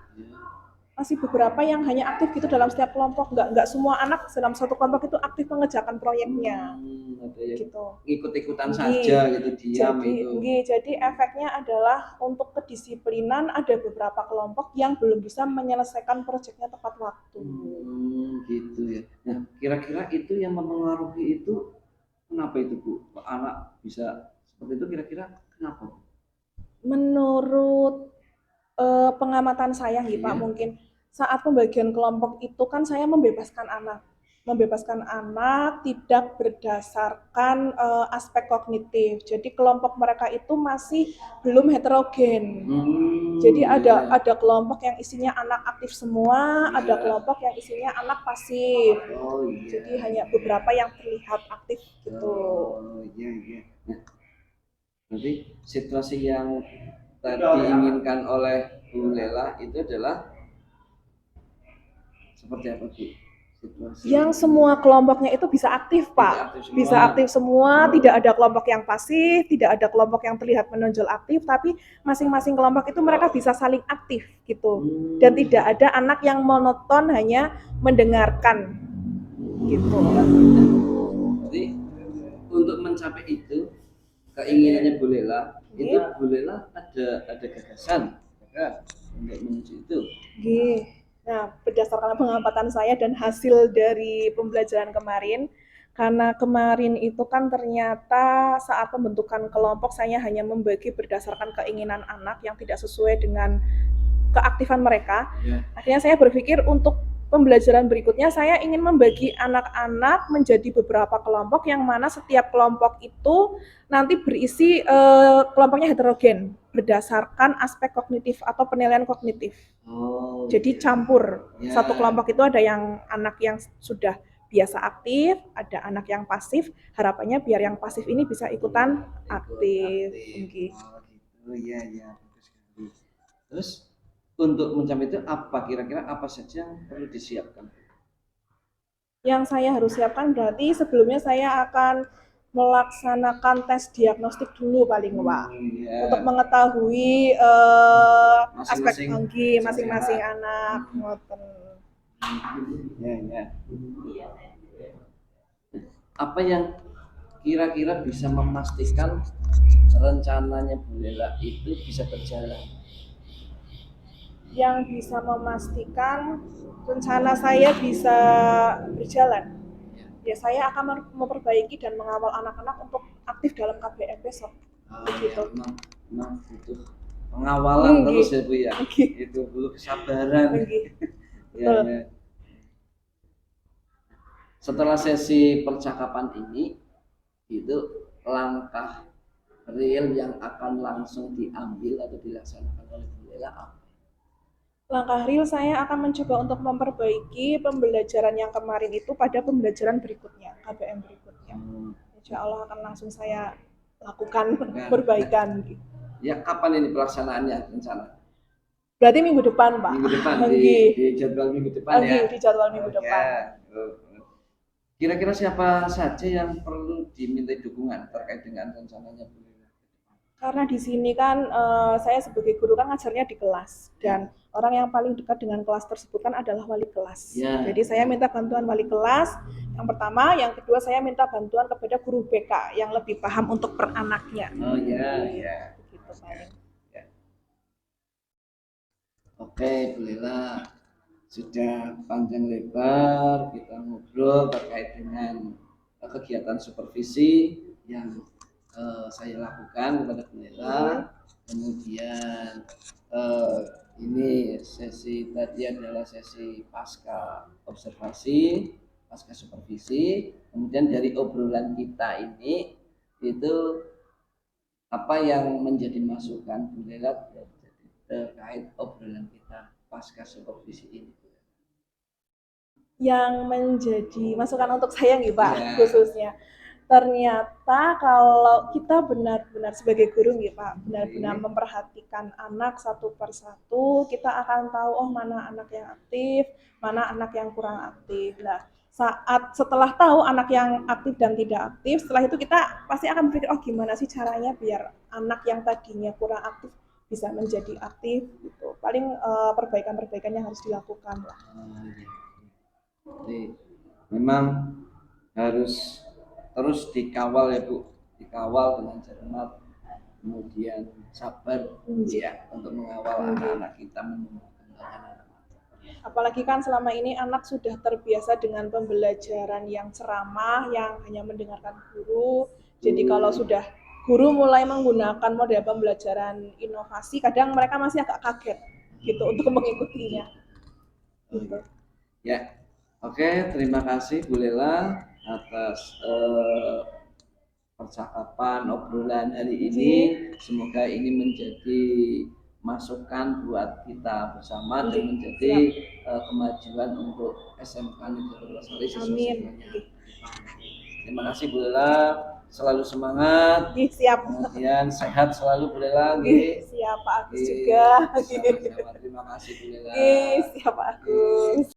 Masih beberapa yang hanya aktif gitu dalam setiap kelompok, nggak semua anak dalam satu kelompok itu aktif mengerjakan proyeknya. Gitu. Ikut-ikutan saja gitu, diam itu. Jadi efeknya adalah untuk kedisiplinan ada beberapa kelompok yang belum bisa menyelesaikan proyeknya tepat waktu. Gitu ya. Nah, kira-kira itu yang mempengaruhi itu kenapa itu Bu? Anak bisa seperti itu kira-kira kenapa? Menurut pengamatan saya nih Pak, mungkin saat pembagian kelompok itu kan saya membebaskan anak tidak berdasarkan aspek kognitif. Jadi kelompok mereka itu masih belum heterogen. Jadi ada kelompok yang isinya anak aktif semua, ada kelompok yang isinya anak pasif. Jadi hanya beberapa yang terlihat aktif gitu. Nah, nanti situasi yang tadi diinginkan oleh Bu Lela itu adalah seperti apa Bu? Yang semua kelompoknya itu bisa aktif Pak, bisa aktif semua, tidak ada kelompok yang pasif, tidak ada kelompok yang terlihat menonjol aktif, tapi masing-masing kelompok itu mereka bisa saling aktif gitu, dan tidak ada anak yang monoton hanya mendengarkan gitu. Jadi untuk mencapai itu keinginannya Bu Lela, itu Bu Lela ada gagasan untuk menuju itu. Nah, berdasarkan pengamatan saya dan hasil dari pembelajaran kemarin, karena kemarin itu kan ternyata saat pembentukan kelompok saya hanya membagi berdasarkan keinginan anak yang tidak sesuai dengan keaktifan mereka. Akhirnya saya berpikir untuk pembelajaran berikutnya saya ingin membagi anak-anak menjadi beberapa kelompok yang mana setiap kelompok itu nanti berisi kelompoknya heterogen berdasarkan aspek kognitif atau penilaian kognitif. Jadi campur. Satu kelompok itu ada yang anak yang sudah biasa aktif, ada anak yang pasif. Harapannya biar yang pasif ini bisa ikutan aktif. Bagus sekali. Terus untuk mencapai itu apa kira-kira apa saja yang perlu disiapkan? Yang saya harus siapkan berarti sebelumnya saya akan melaksanakan tes diagnostik dulu paling Pak. Ya. Untuk mengetahui aspek Masing-masing masing-masing anak. Ngoten. Ya. Apa yang kira-kira bisa memastikan rencananya Bu Lela itu bisa berjalan? Yang bisa memastikan rencana saya bisa berjalan. Ya saya akan memperbaiki dan mengawal anak-anak untuk aktif dalam KBM besok. Begitu. Memang butuh pengawalan terus ya Bu ya. Itu butuh kesabaran. Ya. Setelah sesi percakapan ini, itu langkah real yang akan langsung diambil atau dilaksanakan oleh Bu Lela apa? Langkah real saya akan mencoba untuk memperbaiki pembelajaran yang kemarin itu pada pembelajaran berikutnya, KBM berikutnya. Insya Allah akan langsung saya lakukan perbaikan. Ya, kapan ini pelaksanaannya rencana? Berarti minggu depan, Pak. Minggu depan, di jadwal minggu depan ya? Di jadwal minggu depan. Kira-kira siapa saja yang perlu dimintai dukungan terkait dengan rencananya Bu Lela? Karena di sini kan saya sebagai guru kan ngajarnya di kelas dan orang yang paling dekat dengan kelas tersebut kan adalah wali kelas. Jadi saya minta bantuan wali kelas yang pertama, yang kedua saya minta bantuan kepada guru BK yang lebih paham untuk per anaknya. Oh ya. Begitu paling. Ya. Oke, Bu Lela, sudah panjang lebar kita ngobrol terkait dengan kegiatan supervisi yang saya lakukan kepada Bu Lela. Kemudian ini sesi tadi adalah sesi pasca observasi, pasca supervisi. Kemudian dari obrolan kita ini itu apa yang menjadi masukan Bu Lela terkait obrolan kita pasca supervisi ini? Yang menjadi masukan untuk saya nih Pak, khususnya ternyata kalau kita benar-benar sebagai guru nih Pak, benar-benar memperhatikan anak satu persatu, kita akan tahu oh mana anak yang aktif, mana anak yang kurang aktif. Nah, setelah tahu anak yang aktif dan tidak aktif, setelah itu kita pasti akan berpikir oh gimana sih caranya biar anak yang tadinya kurang aktif bisa menjadi aktif gitu. Paling perbaikan-perbaikan yang harus dilakukan lah. Jadi, memang harus terus dikawal ya Bu, dikawal dengan cermat, kemudian sabar ya untuk mengawal anak-anak kita menumbuh kembangkan anak. Apalagi kan selama ini anak sudah terbiasa dengan pembelajaran yang ceramah, yang hanya mendengarkan guru. Jadi kalau sudah guru mulai menggunakan model pembelajaran inovasi, kadang mereka masih agak kaget gitu untuk mengikutinya. Gitu. Ya, oke, terima kasih Bu Lela atas percakapan obrolan hari ini. Semoga ini menjadi masukan buat kita bersama dan menjadi kemajuan untuk SMK Negeri Lestari siswa-siswanya. Terima kasih Bu Lela, selalu semangat. Siap. Kemudian sehat selalu Bu Lela. Siap Pak Agus juga. Terima kasih Bu Lela. Siap Pak Agus.